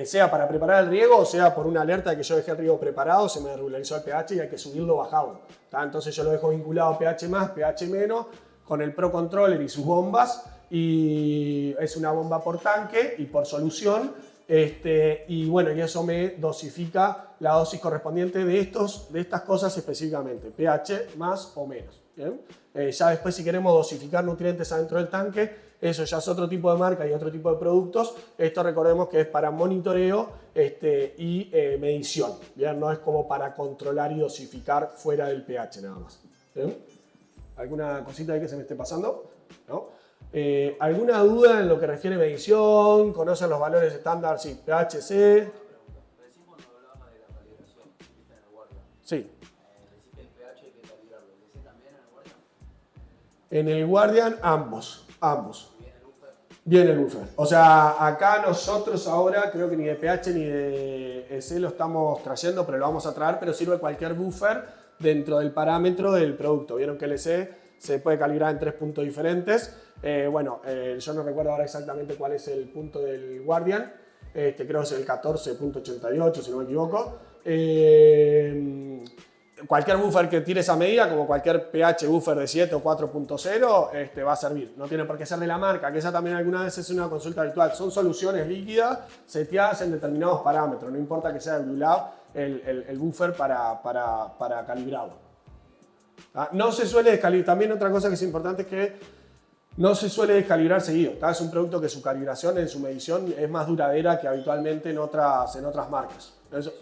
Sea para preparar el riego o sea por una alerta de que yo dejé el riego preparado, se me regularizó el pH y hay que subirlo o bajarlo. Entonces yo lo dejo vinculado a pH más, pH menos, con el Pro Controller y sus bombas. Y es una bomba por tanque y por solución. Y bueno, y eso me dosifica la dosis correspondiente de estas cosas específicamente, pH más o menos. ¿Bien? Ya después si queremos dosificar nutrientes adentro del tanque, eso ya es otro tipo de marca y otro tipo de productos. Esto recordemos que es para monitoreo y medición. ¿Bien? No es como para controlar y dosificar fuera del pH nada más. ¿Bien? ¿Alguna cosita ahí que se me esté pasando? ¿No? ¿Alguna duda en lo que refiere a medición? ¿Conocen los valores estándar? Sí, pH, C. Recién cuando hablabas de la calibración, ¿viste en el Guardian? Sí. Decís que el pH hay que calibrarlo. ¿El DC también en el Guardian? En el Guardian, ambos. ¿Viene el buffer? Viene el buffer. O sea, acá nosotros ahora creo que ni de pH ni de EC lo estamos trayendo, pero lo vamos a traer, pero sirve cualquier buffer dentro del parámetro del producto. Vieron que el EC se puede calibrar en 3 puntos diferentes. Yo no recuerdo ahora exactamente cuál es el punto del Guardian. Creo que es el 14.88, si no me equivoco. Cualquier buffer que tire esa medida, como cualquier pH buffer de 7 o 4.0, va a servir. No tiene por qué ser de la marca, que esa también alguna vez es una consulta habitual. Son soluciones líquidas seteadas en determinados parámetros. No importa que sea de Blue Lab el buffer para calibrarlo. No se suele descalibrar. También otra cosa que es importante es que no se suele descalibrar seguido. Es un producto que su calibración en su medición es más duradera que habitualmente en otras marcas. Eso.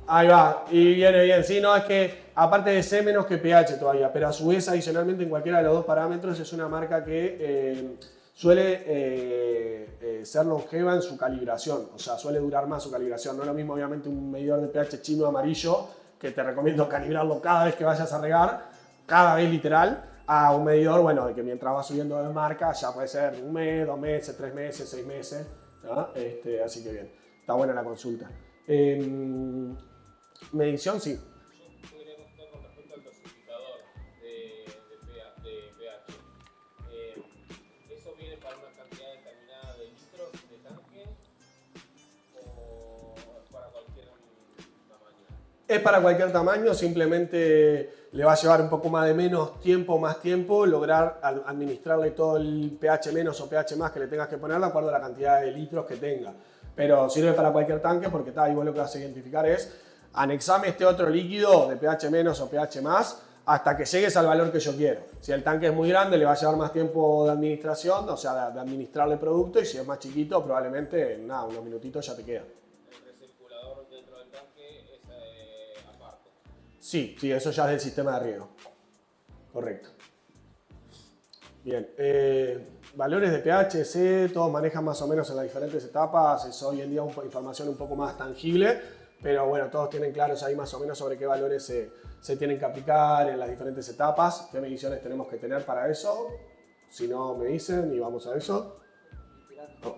Ahí va, y viene bien. Sí, no, es que aparte de C menos que pH todavía, pero a su vez adicionalmente en cualquiera de los dos parámetros es una marca que suele ser longeva en su calibración. O sea, suele durar más su calibración. No es lo mismo obviamente un medidor de pH chino amarillo, que te recomiendo calibrarlo cada vez que vayas a regar, cada vez literal, a un medidor, de que mientras va subiendo de marca ya puede ser un mes, 2 meses, 3 meses, 6 meses, ¿no? Así que bien, está buena la consulta. Medición, sí. Yo quería consultar con respecto al dosificador de pH. ¿Eso viene para una cantidad determinada de litros de tanque o es para cualquier tamaño? Es para cualquier tamaño, simplemente le va a llevar un poco más tiempo, lograr administrarle todo el pH menos o pH más que le tengas que poner de acuerdo a la cantidad de litros que tenga. Pero sirve para cualquier tanque porque igual lo que vas a identificar es anexame este otro líquido de pH menos o pH más hasta que llegues al valor que yo quiero. Si el tanque es muy grande le va a llevar más tiempo de administración, o sea, de administrarle producto, y si es más chiquito probablemente unos minutitos ya te queda. El recirculador dentro del tanque es aparte. Sí, eso ya es del sistema de riego. Correcto. Bien. Valores de pH, C, todos manejan más o menos en las diferentes etapas. Es hoy en día información un poco más tangible, pero bueno, todos tienen claros ahí más o menos sobre qué valores se tienen que aplicar en las diferentes etapas, qué mediciones tenemos que tener para eso. Si no, me dicen y vamos a eso.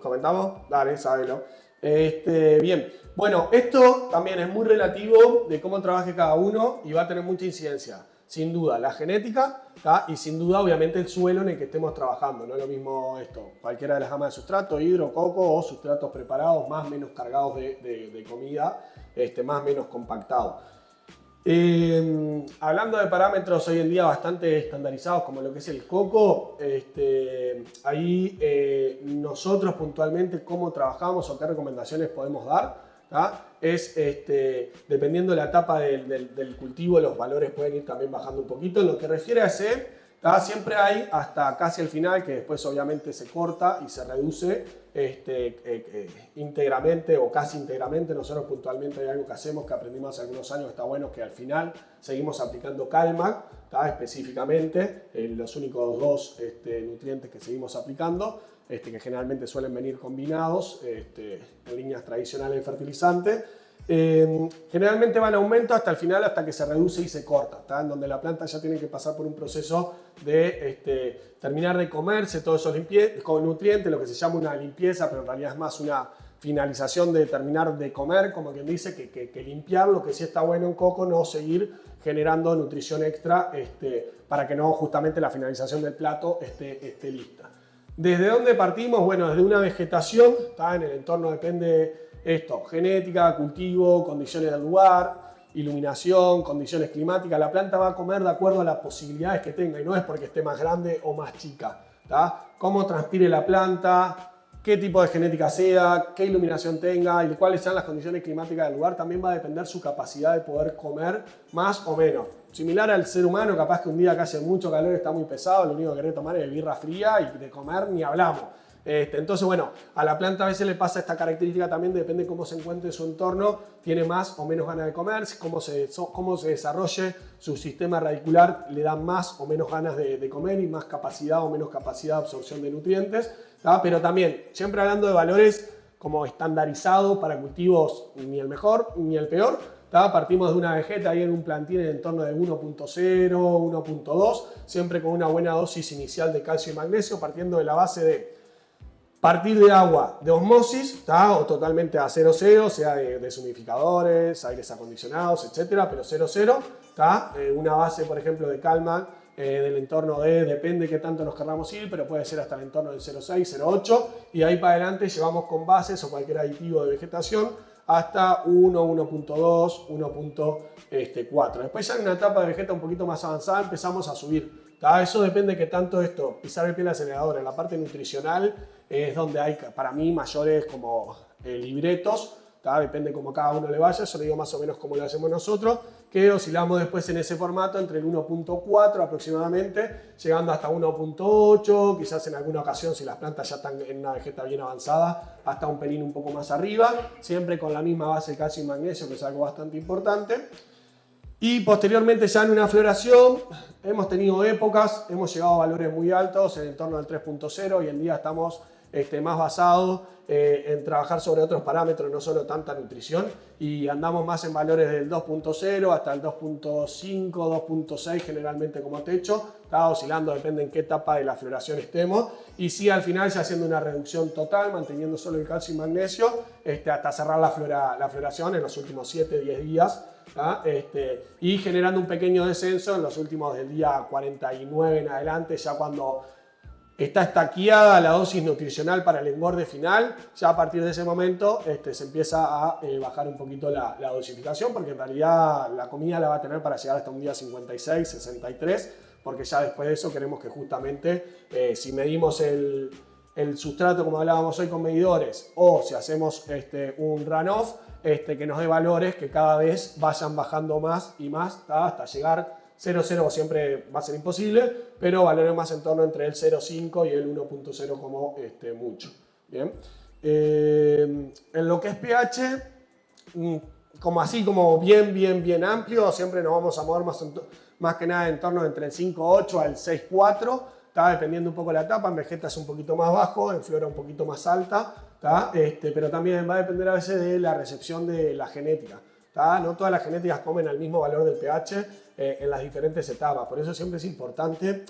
¿Comentamos? Dale, sábelo. Bien, bueno, esto también es muy relativo de cómo trabaje cada uno y va a tener mucha incidencia. sin duda la genética, ¿tá? Y sin duda obviamente el suelo en el que estemos trabajando. No es lo mismo esto, cualquiera de las gamas de sustrato, hidro, coco o sustratos preparados más o menos cargados de comida, más o menos compactados. Hablando de parámetros hoy en día bastante estandarizados como lo que es el coco, ahí nosotros puntualmente cómo trabajamos o qué recomendaciones podemos dar, ¿tá? Es dependiendo de la etapa del cultivo, los valores pueden ir también bajando un poquito. En lo que refiere a ese, ¿tá? Siempre hay hasta casi el final, que después obviamente se corta y se reduce íntegramente o casi íntegramente. Nosotros puntualmente hay algo que hacemos que aprendimos hace algunos años, está bueno, que al final seguimos aplicando Calmac, ¿tá? Específicamente, los únicos dos nutrientes que seguimos aplicando, que generalmente suelen venir combinados en líneas tradicionales de fertilizante. Generalmente van en aumento hasta el final, hasta que se reduce y se corta, ¿tá? En donde la planta ya tiene que pasar por un proceso de terminar de comerse todos esos nutrientes, lo que se llama una limpieza, pero en realidad es más una finalización de terminar de comer, como quien dice, que limpiar. Lo que sí está bueno en coco, no seguir generando nutrición extra para que no justamente la finalización del plato esté lista. ¿Desde dónde partimos? Bueno, desde una vegetación, ¿tá? En el entorno depende esto, genética, cultivo, condiciones del lugar, iluminación, condiciones climáticas. La planta va a comer de acuerdo a las posibilidades que tenga y no es porque esté más grande o más chica, ¿tá? Cómo transpire la planta, qué tipo de genética sea, qué iluminación tenga y cuáles sean las condiciones climáticas del lugar, también va a depender su capacidad de poder comer más o menos. Similar al ser humano, capaz que un día que hace mucho calor está muy pesado, lo único que querés tomar es birra fría y de comer ni hablamos. Entonces, bueno, a la planta a veces le pasa esta característica también, depende de cómo se encuentre su entorno, tiene más o menos ganas de comer, cómo se desarrolle su sistema radicular, le da más o menos ganas de comer y más capacidad o menos capacidad de absorción de nutrientes, ¿tá? Pero también, siempre hablando de valores como estandarizados para cultivos, ni el mejor ni el peor, ¿tá? Partimos de una vegeta ahí en un plantín en torno de 1.0, 1.2, siempre con una buena dosis inicial de calcio y magnesio, partiendo de la base de partir de agua de osmosis, ¿tá? O totalmente a 0,0, sea de deshumidificadores, aires acondicionados, etcétera, pero 0,0, ¿tá? Una base, por ejemplo, de Calmac del entorno de, depende qué tanto nos queramos ir, pero puede ser hasta el entorno del 0,6, 0,8, y de ahí para adelante llevamos con bases o cualquier aditivo de vegetación hasta 1, 1.2, 1.4. Después ya en una etapa de vegeta un poquito más avanzada empezamos a subir. ¿Tá? Eso depende de qué tanto esto, pisar el pie del acelerador. En la parte nutricional es donde hay para mí mayores como libretos, ¿tá? Depende cómo cada uno le vaya, yo le digo más o menos cómo lo hacemos nosotros, que oscilamos después en ese formato entre el 1.4 aproximadamente, llegando hasta 1.8, quizás en alguna ocasión si las plantas ya están en una vegeta bien avanzada, hasta un pelín un poco más arriba, siempre con la misma base de calcio y magnesio, que es algo bastante importante. Y posteriormente ya en una floración hemos tenido épocas, hemos llegado a valores muy altos, en el entorno del 3.0, hoy en día estamos más basados en trabajar sobre otros parámetros, no solo tanta nutrición, y andamos más en valores del 2.0 hasta el 2.5, 2.6 generalmente como techo, está oscilando, depende en qué etapa de la floración estemos, y sí al final ya haciendo una reducción total, manteniendo solo el calcio y magnesio, hasta cerrar la floración en los últimos 7-10 días, y generando un pequeño descenso en los últimos del día 49 en adelante, ya cuando está estaqueada la dosis nutricional para el engorde final, ya a partir de ese momento se empieza a bajar un poquito la dosificación, porque en realidad la comida la va a tener para llegar hasta un día 56, 63, porque ya después de eso queremos que justamente si medimos el sustrato como hablábamos hoy con medidores, o si hacemos un runoff, que nos dé valores que cada vez vayan bajando más y más, ¿tá? Hasta llegar 0,0 siempre va a ser imposible, pero valores más en torno entre el 0,5 y el 1.0 como mucho. Bien. En lo que es pH, como así como bien amplio, siempre nos vamos a mover más que nada en torno entre el 5,8 al 6,4, ¿tá? Dependiendo un poco de la etapa. En vegeta es un poquito más bajo, en flora un poquito más alta, ¿tá? Pero también va a depender a veces de la recepción de la genética, ¿tá? No todas las genéticas comen al mismo valor del pH en las diferentes etapas, por eso siempre es importante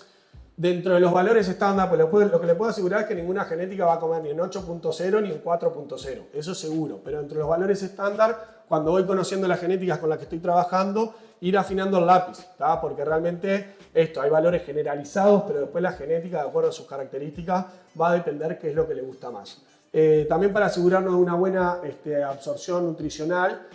Dentro de los valores estándar, pues lo que le puedo asegurar es que ninguna genética va a comer ni en 8.0 ni en 4.0, eso seguro. Pero entre los valores estándar, cuando voy conociendo las genéticas con las que estoy trabajando, ir afinando el lápiz, ¿tá? Porque realmente hay valores generalizados, pero después la genética, de acuerdo a sus características, va a depender qué es lo que le gusta más. También para asegurarnos de una buena absorción nutricional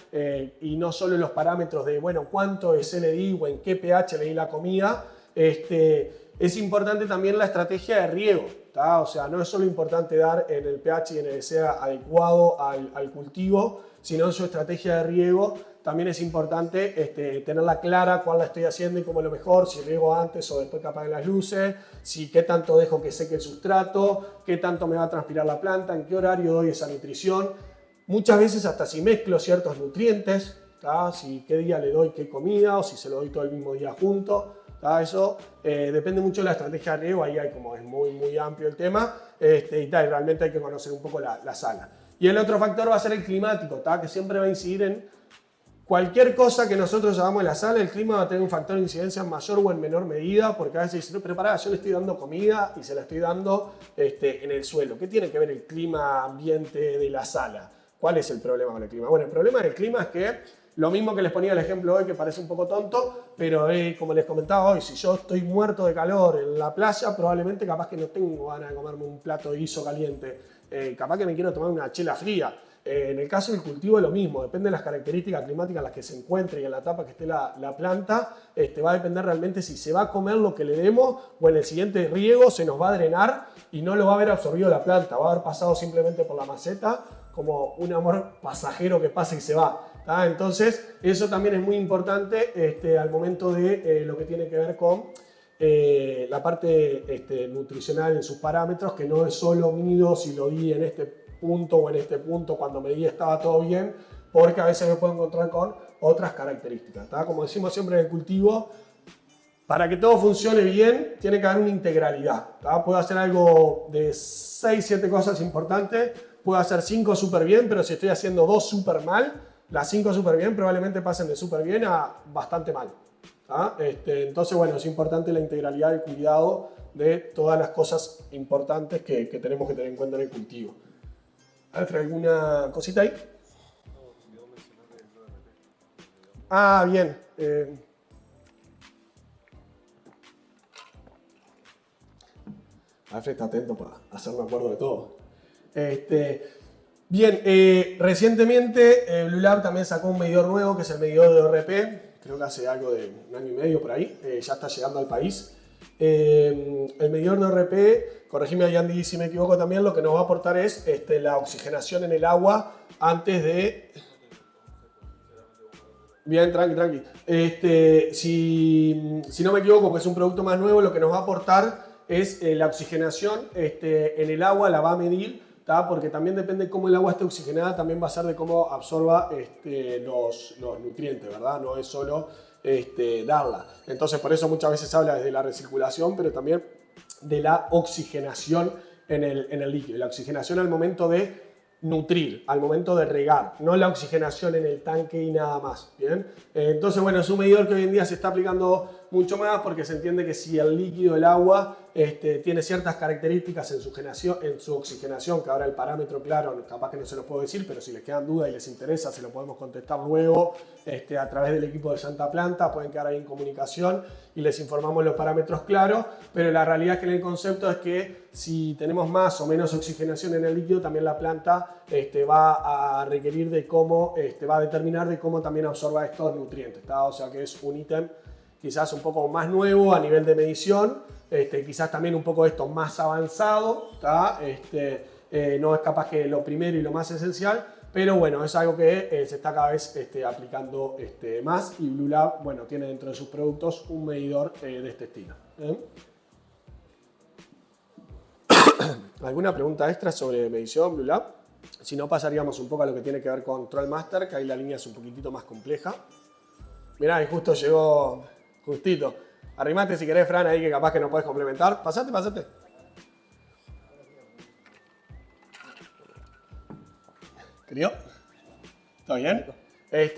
y no solo los parámetros de, bueno, cuánto de C le di o en qué pH le di la comida, es importante también la estrategia de riego, ¿tá? O sea, no es solo importante dar en el pH y en el que sea adecuado al cultivo, sino en su estrategia de riego. También es importante tenerla clara cuál la estoy haciendo y cómo es lo mejor, si riego antes o después que apaguen las luces, si qué tanto dejo que seque el sustrato, qué tanto me va a transpirar la planta, en qué horario doy esa nutrición. Muchas veces hasta si mezclo ciertos nutrientes, ¿tá? Si qué día le doy qué comida o si se lo doy todo el mismo día junto. Eso depende mucho de la estrategia de riego, ahí hay como es muy amplio el tema y realmente hay que conocer un poco la sala. Y el otro factor va a ser el climático, que siempre va a incidir en cualquier cosa que nosotros llamamos en la sala. El clima va a tener un factor de incidencia en mayor o en menor medida, porque a veces dicen, preparada, yo le estoy dando comida y se la estoy dando en el suelo. ¿Qué tiene que ver el clima ambiente de la sala? ¿Cuál es el problema con el clima? Bueno, el problema del clima es que lo mismo que les ponía el ejemplo hoy, que parece un poco tonto, pero como les comentaba hoy, si yo estoy muerto de calor en la playa, probablemente capaz que no tengo ganas de comerme un plato de guiso caliente, capaz que me quiero tomar una chela fría. En el caso del cultivo es lo mismo, depende de las características climáticas en las que se encuentre y en la etapa que esté la planta, va a depender realmente si se va a comer lo que le demos o en el siguiente riego se nos va a drenar y no lo va a haber absorbido la planta, va a haber pasado simplemente por la maceta como un amor pasajero que pasa y se va. Entonces, eso también es muy importante al momento de lo que tiene que ver con la parte nutricional en sus parámetros, que no es solo mido si lo di en este punto o en este punto, cuando medí estaba todo bien, porque a veces me puedo encontrar con otras características. Como decimos siempre en el cultivo, para que todo funcione bien, tiene que haber una integralidad. Puedo hacer algo de 6, 7 cosas importantes, puedo hacer 5 súper bien, pero si estoy haciendo 2 súper mal, las 5 súper bien probablemente pasen de súper bien a bastante mal. Entonces, bueno, es importante la integralidad y el cuidado de todas las cosas importantes que tenemos que tener en cuenta en el cultivo. Alfred, ¿alguna cosita ahí? Ah, bien. Alfred está atento para hacerme acuerdo de todo. Bien, recientemente Blue Lab también sacó un medidor nuevo, que es el medidor de ORP. Creo que hace algo de 1 año y medio por ahí. Ya está llegando al país. El medidor de ORP, corregime Yandy si me equivoco también, lo que nos va a aportar es la oxigenación en el agua antes de... Bien, tranqui. Si no me equivoco, pues es un producto más nuevo, lo que nos va a aportar es la oxigenación en el agua, la va a medir, porque también depende de cómo el agua esté oxigenada, también va a ser de cómo absorba los nutrientes, ¿verdad? No es solo darla. Entonces, por eso muchas veces se habla desde la recirculación, pero también de la oxigenación en el líquido. La oxigenación al momento de nutrir, al momento de regar, no la oxigenación en el tanque y nada más. ¿Bien? Entonces, bueno, es un medidor que hoy en día se está aplicando mucho más porque se entiende que si el líquido, el agua, tiene ciertas características en su oxigenación, que ahora el parámetro, claro, capaz que no se los puedo decir, pero si les quedan dudas y les interesa, se lo podemos contestar luego a través del equipo de Santa Planta, pueden quedar ahí en comunicación y les informamos los parámetros claros, pero la realidad es que el concepto es que si tenemos más o menos oxigenación en el líquido, también la planta va a requerir de cómo, va a determinar de cómo también absorba estos nutrientes, o sea que es un ítem quizás un poco más nuevo a nivel de medición, quizás también un poco esto más avanzado, no es capaz que lo primero y lo más esencial, pero bueno, es algo que se está cada vez aplicando más y Blue Lab, bueno, tiene dentro de sus productos un medidor de este estilo. ¿Alguna pregunta extra sobre medición Blue Lab? Si no, pasaríamos un poco a lo que tiene que ver con Control Master, que ahí la línea es un poquitito más compleja. Mirá, y justo llegó... Justito. Arrimate si querés, Fran, ahí que capaz que no podés complementar. Pasate. ¿Querido? ¿Todo bien?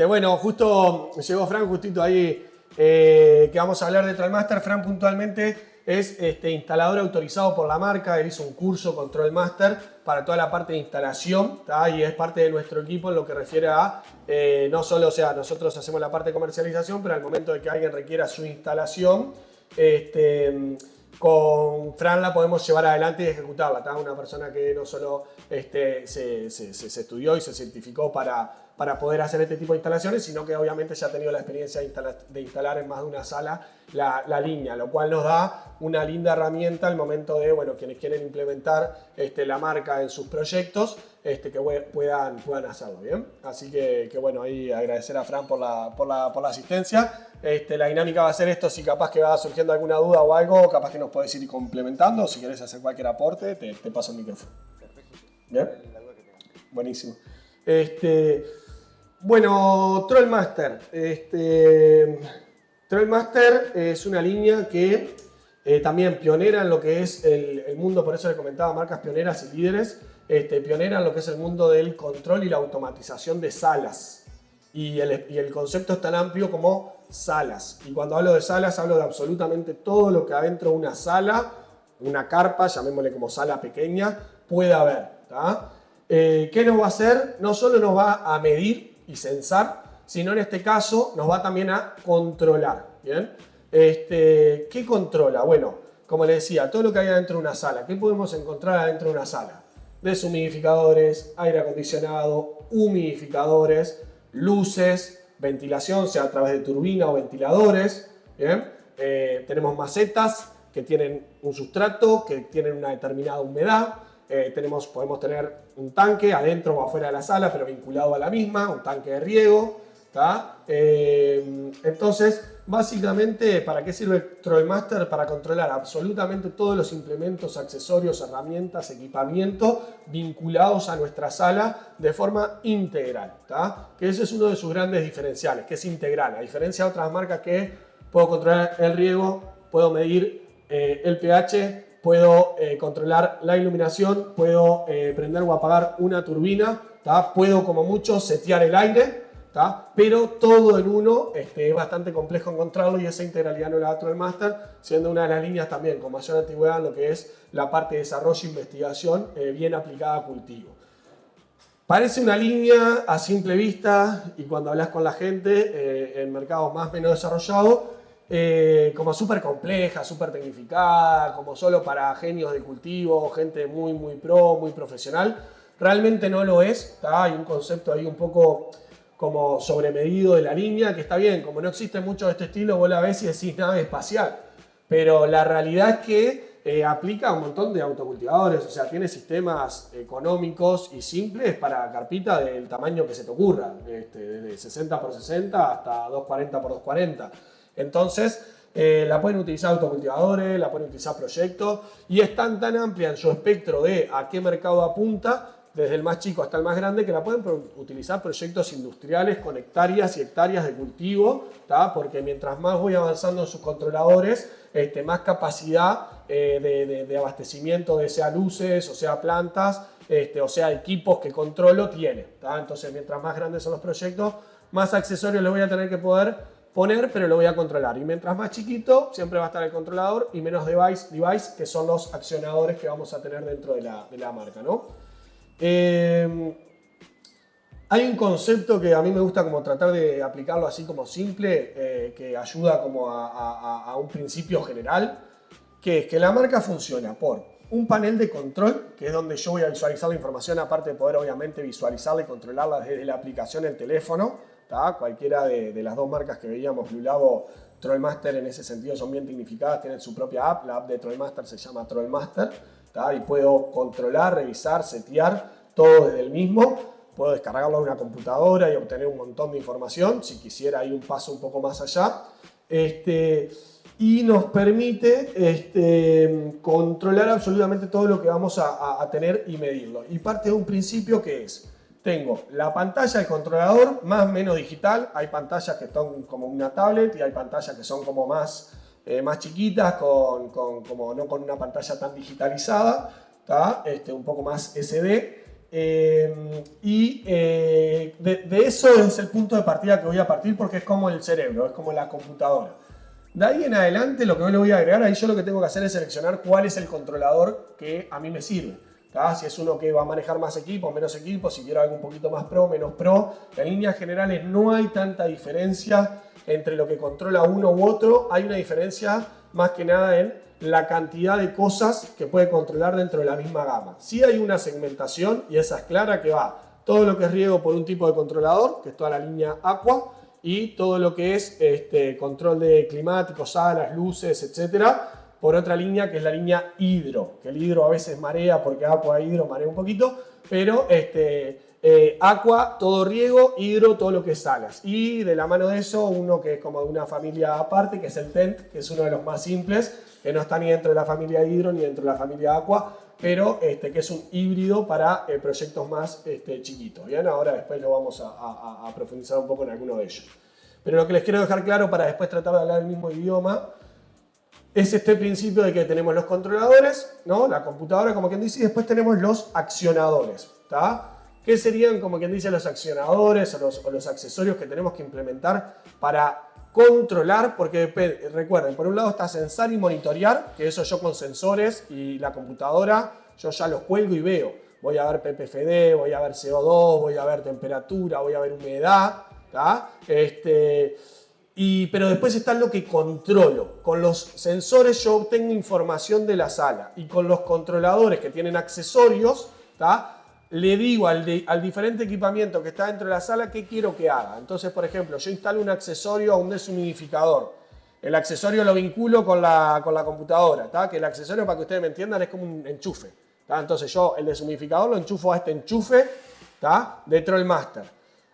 Bueno, justo llegó Fran justito ahí que vamos a hablar de TrialMaster. Fran puntualmente es instalador autorizado por la marca. Él hizo un curso Control Master para toda la parte de instalación, ¿tá? Y es parte de nuestro equipo en lo que refiere a no solo, o sea, nosotros hacemos la parte de comercialización, pero al momento de que alguien requiera su instalación, con Fran la podemos llevar adelante y ejecutarla. ¿Tá? Una persona que no solo se estudió y se certificó para poder hacer este tipo de instalaciones, sino que obviamente ya ha tenido la experiencia de instalar en más de una sala la línea, lo cual nos da una linda herramienta al momento de, bueno, quienes quieren implementar la marca en sus proyectos, que puedan hacerlo, ¿bien? Así que bueno, ahí agradecer a Fran por la asistencia. La dinámica va a ser esto: si capaz que va surgiendo alguna duda o algo, capaz que nos podés ir complementando. Si querés hacer cualquier aporte, te paso el micrófono. Perfecto. ¿Bien? La duda que tengas. Buenísimo. Bueno, Trollmaster. Trollmaster es una línea que también pionera en lo que es el mundo, por eso le comentaba, marcas pioneras y líderes, pionera en lo que es el mundo del control y la automatización de salas. Y el concepto es tan amplio como salas. Y cuando hablo de salas, hablo de absolutamente todo lo que adentro de una sala, una carpa, llamémosle como sala pequeña, pueda haber. ¿Tá? ¿Qué nos va a hacer? No solo nos va a medir y censar, sino en este caso nos va también a controlar. ¿Bien? ¿Qué controla? Bueno, como les decía, todo lo que hay adentro de una sala. ¿Qué podemos encontrar adentro de una sala? Deshumidificadores, aire acondicionado, humidificadores, luces, ventilación, sea a través de turbina o ventiladores. ¿Bien? Tenemos macetas que tienen un sustrato, que tienen una determinada humedad. Podemos tener un tanque adentro o afuera de la sala, pero vinculado a la misma, un tanque de riego. ¿Tá? Entonces, básicamente, ¿para qué sirve Trollmaster? Para controlar absolutamente todos los implementos, accesorios, herramientas, equipamiento vinculados a nuestra sala de forma integral. ¿Tá? Que ese es uno de sus grandes diferenciales, que es integral. A diferencia de otras marcas que puedo controlar el riego, puedo medir el pH, puedo controlar la iluminación, puedo prender o apagar una turbina, ¿tá? Puedo como mucho setear el aire. ¿Tá? Pero todo en uno es bastante complejo encontrarlo, y esa integralidad no la da Trollmaster, siendo una de las líneas también con mayor antigüedad en lo que es la parte de desarrollo e investigación bien aplicada a cultivo. Parece una línea a simple vista, y cuando hablas con la gente en mercados más o menos desarrollados, como súper compleja, súper tecnificada, como solo para genios de cultivo, gente muy pro, muy profesional. Realmente no lo es. ¿Tá? Hay un concepto ahí un poco como sobremedido de la línea, que está bien, como no existe mucho de este estilo, vos la ves y decís nave espacial, pero la realidad es que aplica a un montón de autocultivadores, o sea, tiene sistemas económicos y simples para carpita del tamaño que se te ocurra, desde 60 x 60 hasta 240 x 240. Entonces, la pueden utilizar autocultivadores, la pueden utilizar proyectos, y es tan amplia en su espectro de a qué mercado apunta, desde el más chico hasta el más grande, que la pueden utilizar proyectos industriales con hectáreas y hectáreas de cultivo, ¿tá? Porque mientras más voy avanzando en sus controladores, más capacidad de abastecimiento de sea luces, o sea plantas, o sea equipos que controlo tiene. ¿Tá? Entonces, mientras más grandes son los proyectos, más accesorios le voy a tener que poder poner, pero lo voy a controlar. Y mientras más chiquito, siempre va a estar el controlador, y menos device, que son los accionadores que vamos a tener dentro de la marca, ¿no? Hay un concepto que a mí me gusta como tratar de aplicarlo así como simple, que ayuda como a un principio general, que es que la marca funciona por un panel de control, que es donde yo voy a visualizar la información, aparte de poder obviamente visualizarla y controlarla desde la aplicación del teléfono. ¿Tá? Cualquiera de las dos marcas que veíamos, Blue Lab o Trollmaster, en ese sentido son bien tecnificadas, tienen su propia app. La app de Trollmaster se llama Trollmaster, ¿tá? Y puedo controlar, revisar, setear todo desde el mismo. Puedo descargarlo a una computadora y obtener un montón de información, si quisiera ir un paso un poco más allá. Y nos permite controlar absolutamente todo lo que vamos a tener y medirlo. Y parte de un principio que es: tengo la pantalla del controlador, más o menos digital. Hay pantallas que son como una tablet y hay pantallas que son como más chiquitas, como no con una pantalla tan digitalizada, ¿tá? Un poco más SD. De eso es el punto de partida que voy a partir, porque es como el cerebro, es como la computadora. De ahí en adelante, lo que yo le voy a agregar, ahí yo lo que tengo que hacer es seleccionar cuál es el controlador que a mí me sirve. ¿Tá? Si es uno que va a manejar más equipo, menos equipo, si quiero algo un poquito más pro, menos pro. En líneas generales no hay tanta diferencia entre lo que controla uno u otro. Hay una diferencia más que nada en la cantidad de cosas que puede controlar dentro de la misma gama. Sí hay una segmentación, y esa es clara, que va todo lo que es riego por un tipo de controlador, que es toda la línea Aqua, y todo lo que es control de climáticos, salas, luces, etcétera, por otra línea que es la línea hidro, que el hidro a veces marea porque Aqua e hidro marea un poquito, pero Aqua todo riego, hidro todo lo que es salas. Y de la mano de eso, uno que es como de una familia aparte, que es el TENT, que es uno de los más simples, que no está ni dentro de la familia hidro ni dentro de la familia Aqua, pero que es un híbrido para proyectos más chiquitos. ¿Bien? Ahora después lo vamos a profundizar un poco en alguno de ellos. Pero lo que les quiero dejar claro para después tratar de hablar el mismo idioma es este principio de que tenemos los controladores, ¿no? La computadora, como quien dice, y después tenemos los accionadores. ¿Tá? ¿Qué serían, como quien dice, los accionadores o los accesorios que tenemos que implementar para controlar? Porque recuerden, por un lado está sensar y monitorear, que eso yo con sensores y la computadora, yo ya los cuelgo y veo. Voy a ver PPFD, voy a ver CO2, voy a ver temperatura, voy a ver humedad. ¿Tá? Pero después está lo que controlo. Con los sensores yo obtengo información de la sala, y con los controladores que tienen accesorios, ¿tá? Le digo al diferente equipamiento que está dentro de la sala qué quiero que haga. Entonces, por ejemplo, yo instalo un accesorio a un deshumidificador. El accesorio lo vinculo con la computadora, ¿tá? Que el accesorio, para que ustedes me entiendan, es como un enchufe. ¿Tá? Entonces yo el deshumidificador lo enchufo a este enchufe, ¿tá? Dentro del máster.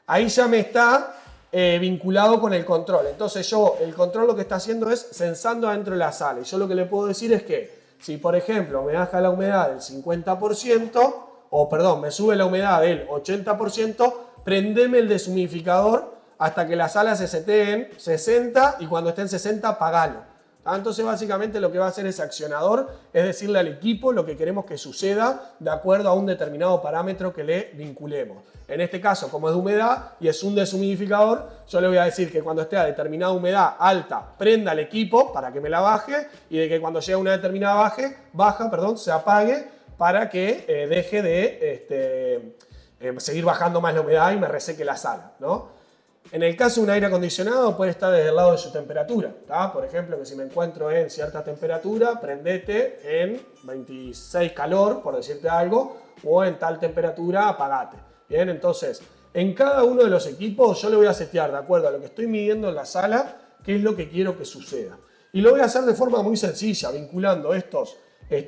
Ahí ya me está vinculado con el control. Entonces el control lo que está haciendo es sensando adentro de la sala. Y yo lo que le puedo decir es que si, por ejemplo, me baja la humedad del 50%, o perdón, me sube la humedad del 80%, prendeme el deshumidificador hasta que la sala se setee en 60, y cuando esté en 60, apagalo. Entonces básicamente lo que va a hacer ese accionador es decirle al equipo lo que queremos que suceda de acuerdo a un determinado parámetro que le vinculemos. En este caso, como es de humedad y es un deshumidificador, yo le voy a decir que cuando esté a determinada humedad alta, prenda el equipo para que me la baje, y de que cuando llegue a una determinada baja, se apague para que deje de seguir bajando más la humedad y me reseque la sala, ¿no? En el caso de un aire acondicionado puede estar desde el lado de su temperatura. ¿Tá? Por ejemplo, que si me encuentro en cierta temperatura, prendete en 26 calor, por decirte algo, o en tal temperatura, apagate. Bien, entonces, en cada uno de los equipos yo le voy a setear, de acuerdo a lo que estoy midiendo en la sala, qué es lo que quiero que suceda. Y lo voy a hacer de forma muy sencilla, vinculando estos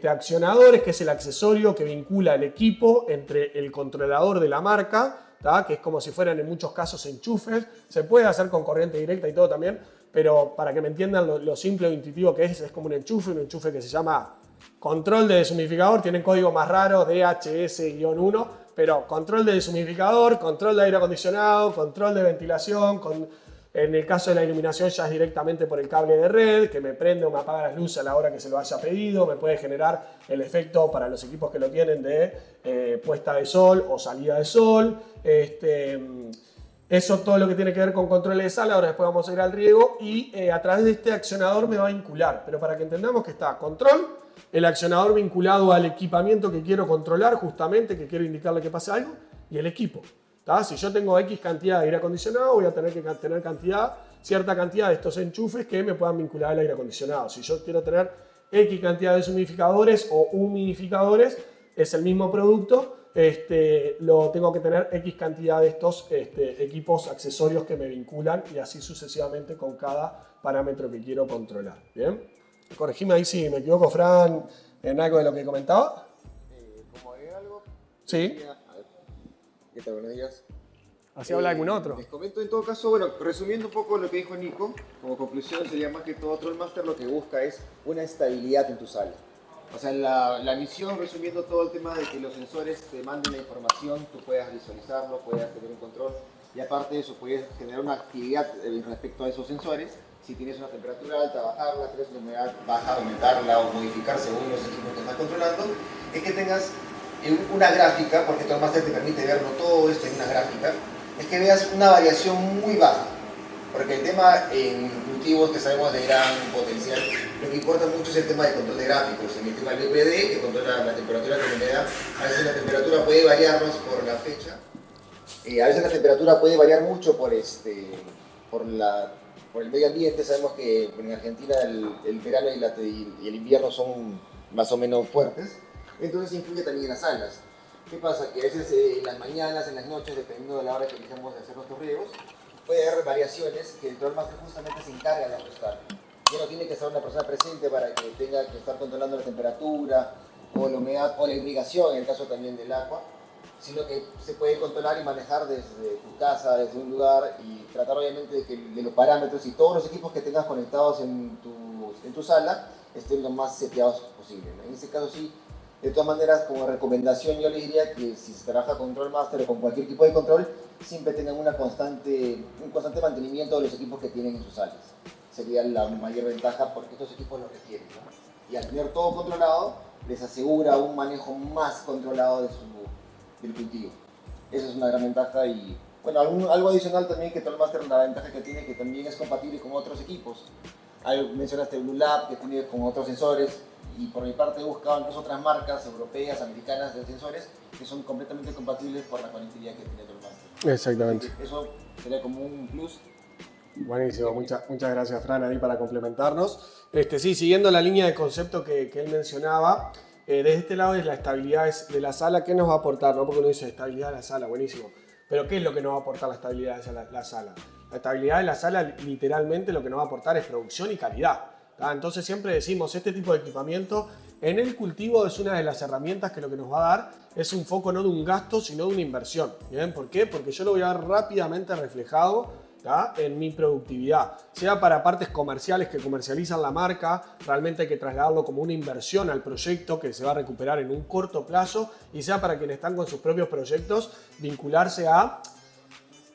accionadores, que es el accesorio que vincula el equipo entre el controlador de la marca, ¿tá? Que es como si fueran en muchos casos enchufes. Se puede hacer con corriente directa y todo también, pero para que me entiendan lo simple o intuitivo que es como un enchufe que se llama control de deshumidificador, tienen código más raro, DHS-1, pero control de deshumidificador, control de aire acondicionado, control de ventilación, en el caso de la iluminación ya es directamente por el cable de red, que me prende o me apaga las luces a la hora que se lo haya pedido, me puede generar el efecto para los equipos que lo tienen de puesta de sol o salida de sol. Eso todo lo que tiene que ver con control de sala. Ahora después vamos a ir al riego y a través de este accionador me va a vincular, pero para que entendamos que está control, el accionador vinculado al equipamiento que quiero controlar, justamente, que quiero indicarle que pase algo, y el equipo. ¿Tá? Si yo tengo X cantidad de aire acondicionado, voy a tener que tener cierta cantidad de estos enchufes que me puedan vincular al aire acondicionado. Si yo quiero tener X cantidad de deshumidificadores o humidificadores, es el mismo producto, lo tengo que tener X cantidad de estos equipos accesorios que me vinculan, y así sucesivamente con cada parámetro que quiero controlar. ¿Bien? Corregime ahí si me equivoco, Fran, en algo de lo que comentaba. Como hay algo. Sí. ¿Qué tal? Buenos días. Así habla algún otro. Les comento en todo caso, bueno, resumiendo un poco lo que dijo Nico, como conclusión sería más que todo Trollmaster lo que busca es una estabilidad en tu sala. O sea, la misión, resumiendo todo el tema de que los sensores te manden la información, tú puedas visualizarlo, puedas tener un control, y aparte de eso puedes generar una actividad respecto a esos sensores. Si tienes una temperatura alta, bajarla, tienes una humedad baja, aumentarla o modificar según los equipos que estás controlando, es que tengas una gráfica, porque Trollmaster te permite verlo todo esto en una gráfica, es que veas una variación muy baja. Porque el tema en cultivos que sabemos de gran potencial, lo que importa mucho es el tema de control de gráficos. En el tema del BPD, que controla la temperatura, la humedad, a veces la temperatura puede variarnos por la fecha. A veces la temperatura puede variar mucho por el medio ambiente. Sabemos que en Argentina el verano y el invierno son más o menos fuertes, entonces influye también en las salas. ¿Qué pasa? Que a veces en las mañanas, en las noches, dependiendo de la hora que elijamos de hacer nuestros riegos, puede haber variaciones que el Control Master justamente se encarga de ajustar. Ya no tiene que estar una persona presente para que tenga que estar controlando la temperatura o la humedad o la irrigación, en el caso también del agua, sino que se puede controlar y manejar desde tu casa, desde un lugar, y tratar obviamente de los parámetros y todos los equipos que tengas conectados en tu sala estén lo más seteados posible, ¿no? En este caso sí, de todas maneras, como recomendación yo les diría que si se trabaja con Control Master o con cualquier tipo de control, siempre tengan un constante mantenimiento de los equipos que tienen en sus salas. Sería la mayor ventaja porque estos equipos lo requieren, ¿no? Y al tener todo controlado, les asegura un manejo más controlado del cultivo. Esa es una gran ventaja. Y bueno, algo adicional también que Control Master, la ventaja que tiene, que también es compatible con otros equipos. Mencionaste Blue Lab, que tiene con otros sensores, y por mi parte he buscado incluso otras marcas europeas, americanas de sensores que son completamente compatibles por la conectividad que tiene Control Master. Exactamente. Eso sería como un plus. Buenísimo, muchas gracias, Fran, ahí para complementarnos. Sí, siguiendo la línea de concepto que él mencionaba, desde este lado es la estabilidad de la sala. ¿Qué nos va a aportar? No porque uno dice estabilidad de la sala, buenísimo. Pero ¿qué es lo que nos va a aportar la estabilidad de la sala? La estabilidad de la sala literalmente lo que nos va a aportar es producción y calidad. Entonces siempre decimos, este tipo de equipamiento en el cultivo es una de las herramientas que lo que nos va a dar es un foco no de un gasto, sino de una inversión. ¿Bien? ¿Por qué? Porque yo lo voy a ver rápidamente reflejado en mi productividad. Sea para partes comerciales que comercializan la marca, realmente hay que trasladarlo como una inversión al proyecto que se va a recuperar en un corto plazo, y sea para quienes están con sus propios proyectos, vincularse a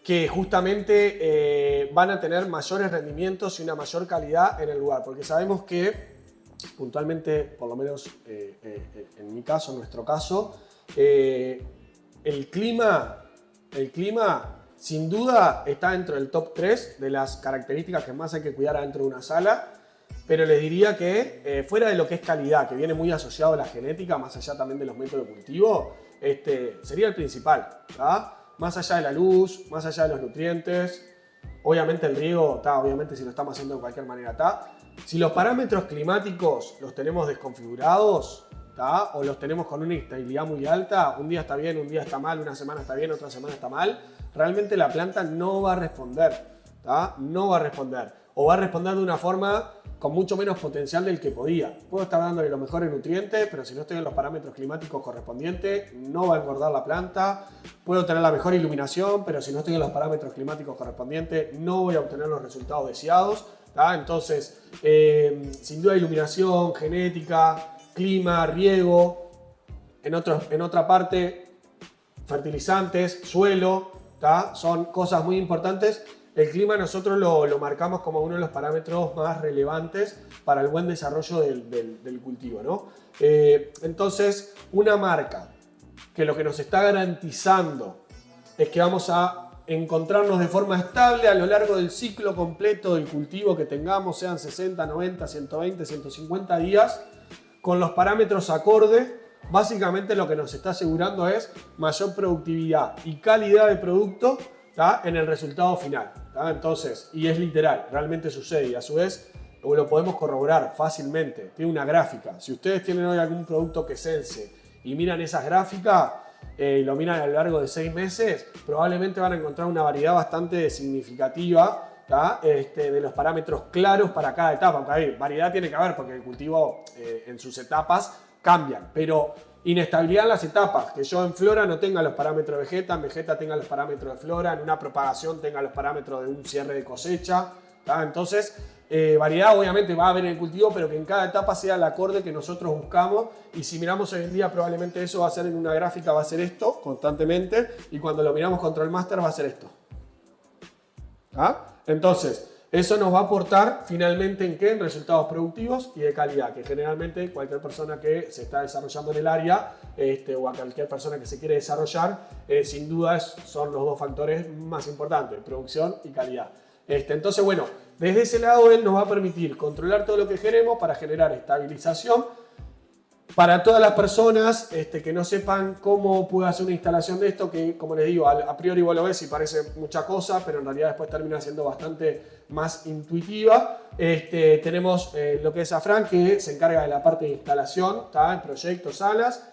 que justamente van a tener mayores rendimientos y una mayor calidad en el lugar, porque sabemos que puntualmente, por lo menos en mi caso, en nuestro caso, el clima sin duda está dentro del top 3 de las características que más hay que cuidar adentro de una sala, pero les diría que fuera de lo que es calidad, que viene muy asociado a la genética, más allá también de los métodos de cultivo, sería el principal, ¿tá? Más allá de la luz, más allá de los nutrientes, obviamente el riego, obviamente si lo estamos haciendo de cualquier manera, si los parámetros climáticos los tenemos desconfigurados, o los tenemos con una estabilidad muy alta, un día está bien, un día está mal, una semana está bien, otra semana está mal, realmente la planta no va a responder, no va a responder, o va a responder de una forma con mucho menos potencial del que podía. Puedo estar dándole los mejores nutrientes, pero si no estoy en los parámetros climáticos correspondientes, no va a engordar la planta. Puedo tener la mejor iluminación, pero si no estoy en los parámetros climáticos correspondientes, no voy a obtener los resultados deseados. Entonces, sin duda iluminación, genética, clima, riego, en otra parte, fertilizantes, suelo, son cosas muy importantes. El clima nosotros lo marcamos como uno de los parámetros más relevantes para el buen desarrollo del cultivo, ¿no? Entonces, una marca que lo que nos está garantizando es que vamos a encontrarnos de forma estable a lo largo del ciclo completo del cultivo que tengamos, sean 60, 90, 120, 150 días, con los parámetros acorde, básicamente lo que nos está asegurando es mayor productividad y calidad de producto en el resultado final. Entonces, y es literal, realmente sucede, y a su vez lo podemos corroborar fácilmente. Tiene una gráfica. Si ustedes tienen hoy algún producto que sense y miran esas gráficas y lo miran a lo largo de 6 meses, probablemente van a encontrar una variedad bastante significativa de los parámetros claros para cada etapa. Aunque variedad tiene que haber porque el cultivo en sus etapas cambian, pero inestabilidad en las etapas, que yo en flora no tenga los parámetros de vegeta, en vegeta tenga los parámetros de flora, en una propagación tenga los parámetros de un cierre de cosecha. Entonces, variedad obviamente va a haber en el cultivo, pero que en cada etapa sea el acorde que nosotros buscamos. Y si miramos hoy en día, probablemente eso va a ser en una gráfica, va a ser esto constantemente, y cuando lo miramos Control Master va a ser esto. Entonces, eso nos va a aportar finalmente ¿en qué? En resultados productivos y de calidad, que generalmente cualquier persona que se está desarrollando en el área o a cualquier persona que se quiere desarrollar, sin duda son los dos factores más importantes, producción y calidad. Entonces, bueno, desde ese lado él nos va a permitir controlar todo lo que queremos para generar estabilización. Para todas las personas que no sepan cómo puedo hacer una instalación de esto, que como les digo, a priori vos lo ves y parece mucha cosa, pero en realidad después termina siendo bastante más intuitiva. Tenemos lo que es Afran, que se encarga de la parte de instalación, el proyecto, salas.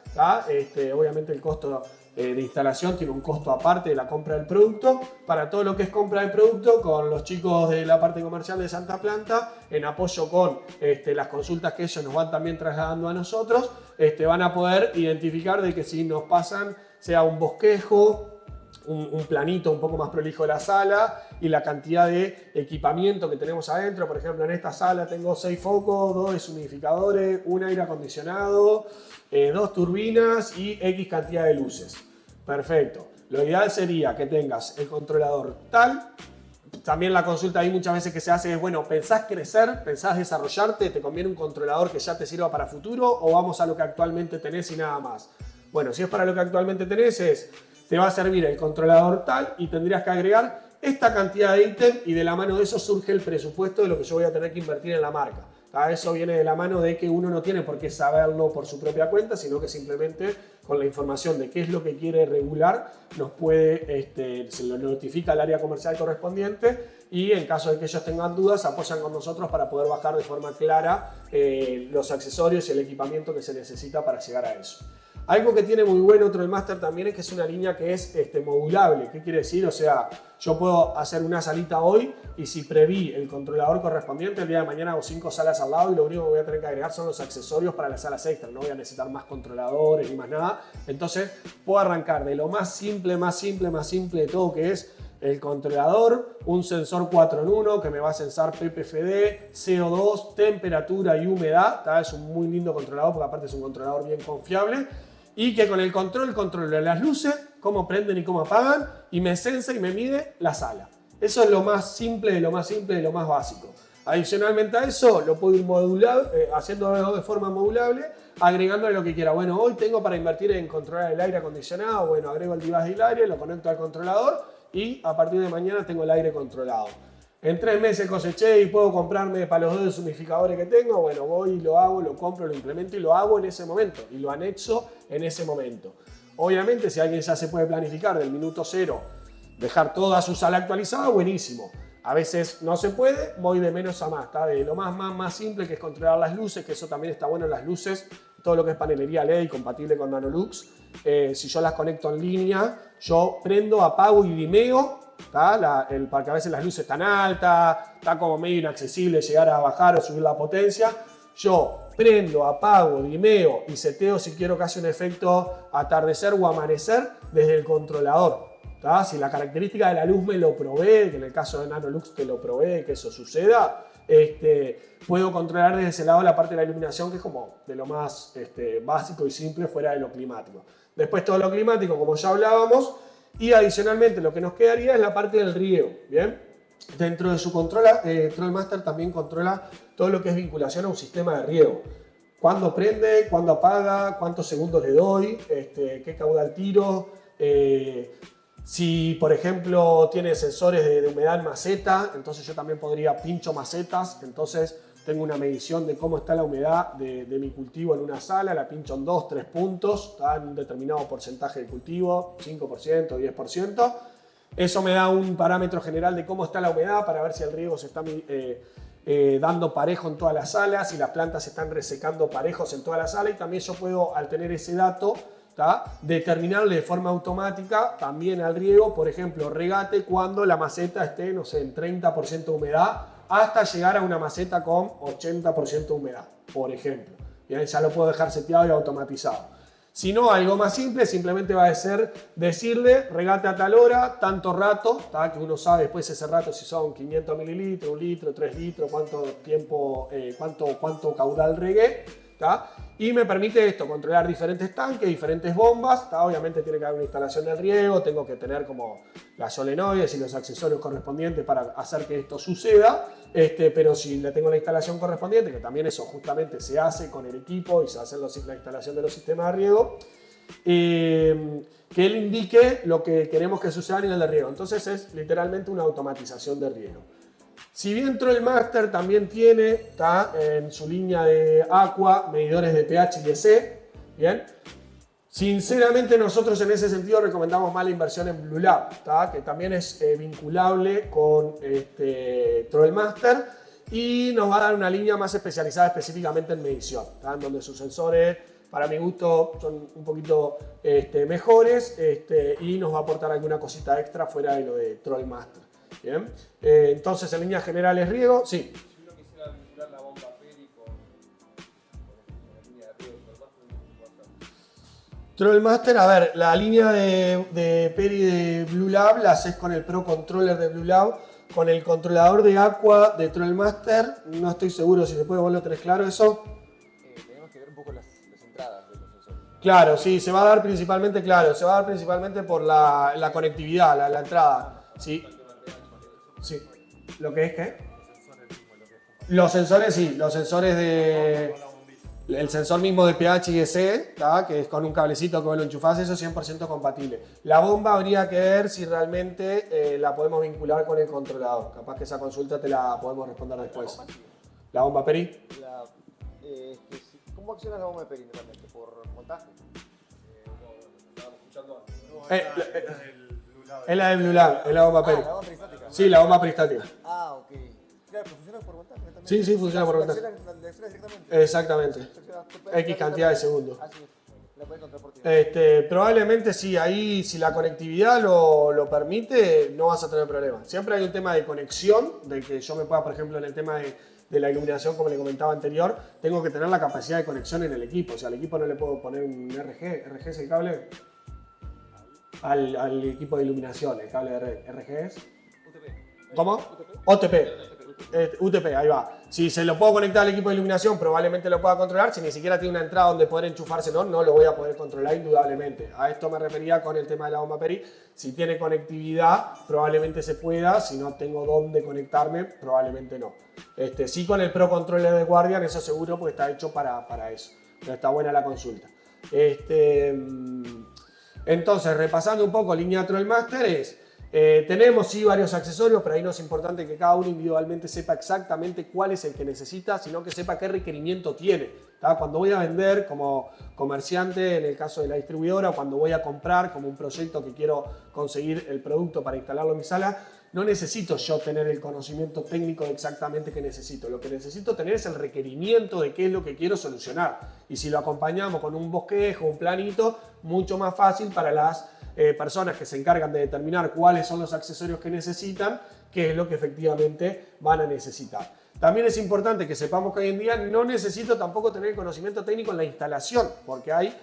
Obviamente el costo de instalación tiene un costo aparte de la compra del producto. Para todo lo que es compra del producto, con los chicos de la parte comercial de Santa Planta, en apoyo con las consultas que ellos nos van también trasladando a nosotros, van a poder identificar de que si nos pasan, sea un bosquejo, un planito un poco más prolijo de la sala y la cantidad de equipamiento que tenemos adentro. Por ejemplo, en esta sala tengo 6 focos, 2 deshumidificadores, un aire acondicionado, 2 turbinas y X cantidad de luces. Perfecto. Lo ideal sería que tengas el controlador tal. También la consulta ahí muchas veces que se hace es, bueno, ¿pensás crecer? ¿Pensás desarrollarte? ¿Te conviene un controlador que ya te sirva para futuro? ¿O vamos a lo que actualmente tenés y nada más? Bueno, si es para lo que actualmente tenés, te va a servir el controlador tal y tendrías que agregar esta cantidad de ítem y de la mano de eso surge el presupuesto de lo que yo voy a tener que invertir en la marca. Eso viene de la mano de que uno no tiene por qué saberlo por su propia cuenta, sino que simplemente con la información de qué es lo que quiere regular, nos puede, se lo notifica al área comercial correspondiente y en caso de que ellos tengan dudas, apoyan con nosotros para poder bajar de forma clara los accesorios y el equipamiento que se necesita para llegar a eso. Algo que tiene muy bueno Trollmaster también es que es una línea que es modulable. ¿Qué quiere decir? O sea, yo puedo hacer una salita hoy y si preví el controlador correspondiente, el día de mañana hago 5 salas al lado y lo único que voy a tener que agregar son los accesorios para las salas extras. No voy a necesitar más controladores ni más nada. Entonces puedo arrancar de lo más simple de todo, que es el controlador, un sensor 4 en 1 que me va a sensar PPFD, CO2, temperatura y humedad. Es un muy lindo controlador porque aparte es un controlador bien confiable. Y que con el control controlo las luces, cómo prenden y cómo apagan, y me sensa y me mide la sala. Eso es lo más simple de lo más básico. Adicionalmente a eso, lo puedo ir haciendo de forma modulable, agregándole lo que quiera. Bueno, hoy tengo para invertir en controlar el aire acondicionado. Bueno, agrego el device del aire, lo conecto al controlador y a partir de mañana tengo el aire controlado. En 3 meses coseché y puedo comprarme para los 2 deshumidificadores que tengo. Bueno, voy y lo hago, lo compro, lo implemento y lo hago en ese momento. Y lo anexo en ese momento. Obviamente, si alguien ya se puede planificar del minuto 0, dejar toda su sala actualizada, buenísimo. A veces no se puede, voy de menos a más. De lo más simple, que es controlar las luces, que eso también está bueno en las luces. Todo lo que es panelería LED compatible con Nanolux. Si yo las conecto en línea, yo prendo, apago y dimeo. Porque a veces las luces están altas, está como medio inaccesible llegar a bajar o subir la potencia. Yo prendo, apago, dimeo y seteo si quiero que haga un efecto atardecer o amanecer desde el controlador. Si la característica de la luz me lo provee, que en el caso de Nanolux te lo provee que eso suceda, puedo controlar desde ese lado la parte de la iluminación, que es como de lo más básico y simple fuera de lo climático. Después todo lo climático, como ya hablábamos. Y adicionalmente lo que nos quedaría es la parte del riego, ¿bien? Dentro de su control, Trollmaster también controla todo lo que es vinculación a un sistema de riego. Cuándo prende, cuándo apaga, cuántos segundos le doy, qué caudal tiro. Si, por ejemplo, tiene sensores de humedad en maceta, entonces yo también podría pincho macetas, entonces tengo una medición de cómo está la humedad de mi cultivo en una sala, la pincho en 2, 3 puntos, en un determinado porcentaje de cultivo, 5%, 10%. Eso me da un parámetro general de cómo está la humedad para ver si el riego se está dando parejo en toda la sala, si las plantas se están resecando parejos en toda la sala, y también yo puedo, al tener ese dato, determinarle de forma automática también al riego, por ejemplo, regate cuando la maceta esté, no sé, en 30% de humedad, hasta llegar a una maceta con 80% de humedad, por ejemplo. Y ahí ya lo puedo dejar seteado y automatizado. Si no, algo más simple, simplemente va a ser decirle regate a tal hora, tanto rato, que uno sabe después ese rato si son 500 mililitros, 1 litro, 3 litros, cuánto tiempo, cuánto caudal regué. Y me permite esto, controlar diferentes tanques, diferentes bombas. Obviamente tiene que haber una instalación de riego, tengo que tener como las solenoides y los accesorios correspondientes para hacer que esto suceda. Pero si le tengo la instalación correspondiente, que también eso justamente se hace con el equipo y se hace la instalación de los sistemas de riego, que él indique lo que queremos que suceda a nivel de riego. Entonces es literalmente una automatización de riego. Si bien Trollmaster también tiene, está en su línea de Aqua, medidores de pH y EC, bien. Sinceramente nosotros en ese sentido recomendamos más la inversión en Blue Lab, ¿tá? Que también es vinculable con Trollmaster y nos va a dar una línea más especializada específicamente en medición, ¿tá? Donde sus sensores, para mi gusto, son un poquito mejores y nos va a aportar alguna cosita extra fuera de lo de Trollmaster. Bien, entonces en líneas generales riego, sí. Si uno quisiera vincular la bomba Peri con la línea de riego, pero más Trollmaster, a ver, la línea de Peri de Blue Lab la haces con el Pro Controller de Blue Lab, con el controlador de Aqua de Trollmaster, no estoy seguro si después vos lo tenés claro eso. Tenemos que ver un poco las entradas de los sensores. Claro, sí, se va a dar principalmente, por la conectividad, la entrada. Sí. Sí. ¿Lo que es qué? Los sensores, sí, los sensores de... El sensor mismo de pH y EC, ¿tá? Que es con un cablecito que vos lo enchufás, eso es 100% compatible. La bomba habría que ver si realmente la podemos vincular con el controlador. Capaz que esa consulta te la podemos responder después. ¿La bomba Peri? ¿Cómo acciona la bomba de Peri realmente? ¿Por montaje? estábamos escuchando antes. Es la de Blue Lab, es la bomba Peri. ¿La bomba peristática? Sí, la bomba peristática. Ah, ok. Claro, pero funciona por voltaje también. Sí, sí, funciona por voltaje. ¿La acciona directamente? Exactamente. X cantidad de segundos. Ah, sí. La puedes encontrar por ti. Probablemente sí, ahí si la conectividad lo permite, no vas a tener problemas. Siempre hay un tema de conexión, de que yo me pueda, por ejemplo, en el tema de la iluminación, como le comentaba anterior, tengo que tener la capacidad de conexión en el equipo. O sea, al equipo no le puedo poner un RG es el cable, al equipo de iluminación, el cable de red. ¿RG es? ¿Cómo? OTP. UTP, ahí va. Si se lo puedo conectar al equipo de iluminación, probablemente lo pueda controlar. Si ni siquiera tiene una entrada donde poder enchufárselo, no lo voy a poder controlar indudablemente. A esto me refería con el tema de la bomba Peri. Si tiene conectividad, probablemente se pueda. Si no tengo dónde conectarme, probablemente no. Sí, con el Pro Controller de Guardian, eso seguro, porque está hecho para eso. Pero está buena la consulta. Entonces, repasando un poco línea Trollmaster es... tenemos sí varios accesorios, pero ahí no es importante que cada uno individualmente sepa exactamente cuál es el que necesita, sino que sepa qué requerimiento tiene. ¿Tá? Cuando voy a vender como comerciante, en el caso de la distribuidora, o cuando voy a comprar como un proyecto que quiero conseguir el producto para instalarlo en mi sala, no necesito yo tener el conocimiento técnico de exactamente qué necesito. Lo que necesito tener es el requerimiento de qué es lo que quiero solucionar. Y si lo acompañamos con un bosquejo, un planito, mucho más fácil para las personas que se encargan de determinar cuáles son los accesorios que necesitan, qué es lo que efectivamente van a necesitar. También es importante que sepamos que hoy en día no necesito tampoco tener conocimiento técnico en la instalación, porque hay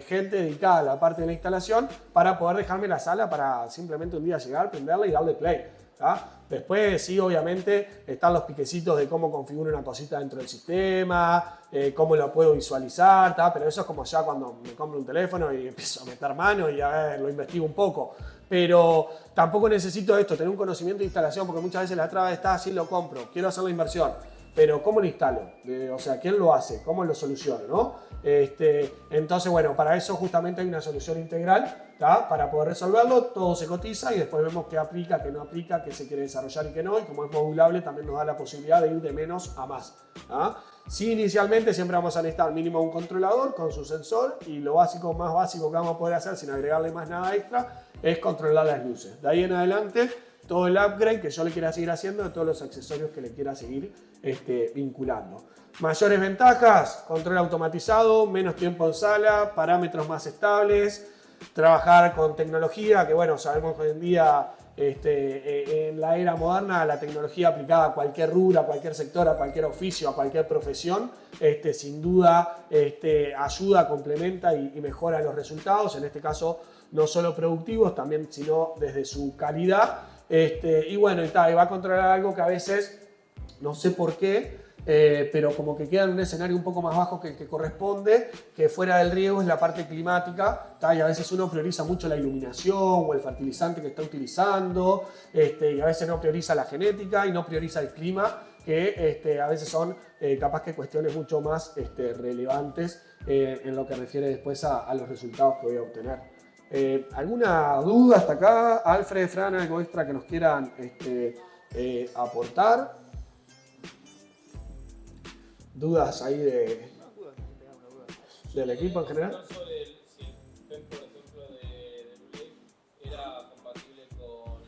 gente dedicada a la parte de la instalación para poder dejarme la sala para simplemente un día llegar, prenderla y darle play. ¿tá? Después sí, obviamente, están los piquecitos de cómo configuro una cosita dentro del sistema, cómo lo puedo visualizar, ¿tá? Pero eso es como ya cuando me compro un teléfono y empiezo a meter mano y a ver, lo investigo un poco. Pero tampoco necesito esto, tener un conocimiento de instalación, porque muchas veces la traba está así, lo compro, quiero hacer la inversión. Pero ¿cómo lo instalo? O sea, ¿quién lo hace? ¿Cómo lo soluciono? ¿no? Entonces, bueno, para eso justamente hay una solución integral, ¿tá? Para poder resolverlo, todo se cotiza y después vemos qué aplica, qué no aplica, qué se quiere desarrollar y qué no. Y como es modulable, también nos da la posibilidad de ir de menos a más. ¿tá? Sí, inicialmente siempre vamos a necesitar mínimo un controlador con su sensor y lo básico, más básico que vamos a poder hacer sin agregarle más nada extra es controlar las luces. De ahí en adelante, todo el upgrade que yo le quiera seguir haciendo de todos los accesorios que le quiera seguir vinculando. Mayores ventajas, control automatizado, menos tiempo en sala, parámetros más estables, trabajar con tecnología, que bueno, sabemos que hoy en día en la era moderna la tecnología aplicada a cualquier rubro, a cualquier sector, a cualquier oficio, a cualquier profesión, sin duda ayuda, complementa y mejora los resultados, en este caso no solo productivos, también sino desde su calidad. Y bueno, y va a controlar algo que a veces, no sé por qué, pero como que queda en un escenario un poco más bajo que el que corresponde, que fuera del riego es la parte climática, y a veces uno prioriza mucho la iluminación o el fertilizante que está utilizando, y a veces no prioriza la genética y no prioriza el clima, que a veces son capaz que cuestiones mucho más relevantes en lo que refiere después a los resultados que voy a obtener. ¿Alguna duda hasta acá? Alfred, Fran, algo extra que nos quieran aportar. ¿Dudas ahí del equipo en general? No sobre si el pen, por ejemplo, de Blue era compatible con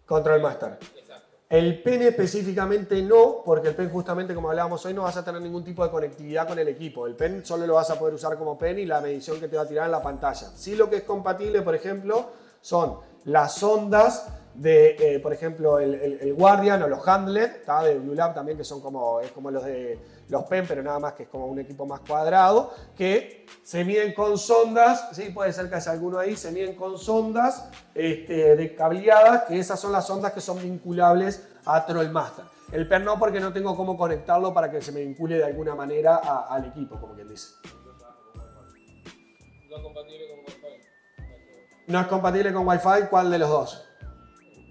Control Master. Exacto. El pen específicamente no, porque el pen justamente como hablábamos hoy no vas a tener ningún tipo de conectividad con el equipo. El pen solo lo vas a poder usar como pen y la medición que te va a tirar en la pantalla. Sí, lo que es compatible, por ejemplo, son las ondas de, por ejemplo, el Guardian o los Handler, ¿tá? De Blue Lab también, que son como los de los pen, pero nada más que es como un equipo más cuadrado, que se miden con sondas, sí, puede ser que haya alguno ahí, se miden con sondas de cableadas, que esas son las ondas que son vinculables a Trollmaster. El pen no, porque no tengo cómo conectarlo para que se me vincule de alguna manera al equipo, como quien dice. No compatible con Wi-Fi. ¿No es compatible con Wi-Fi? ¿Cuál de los dos?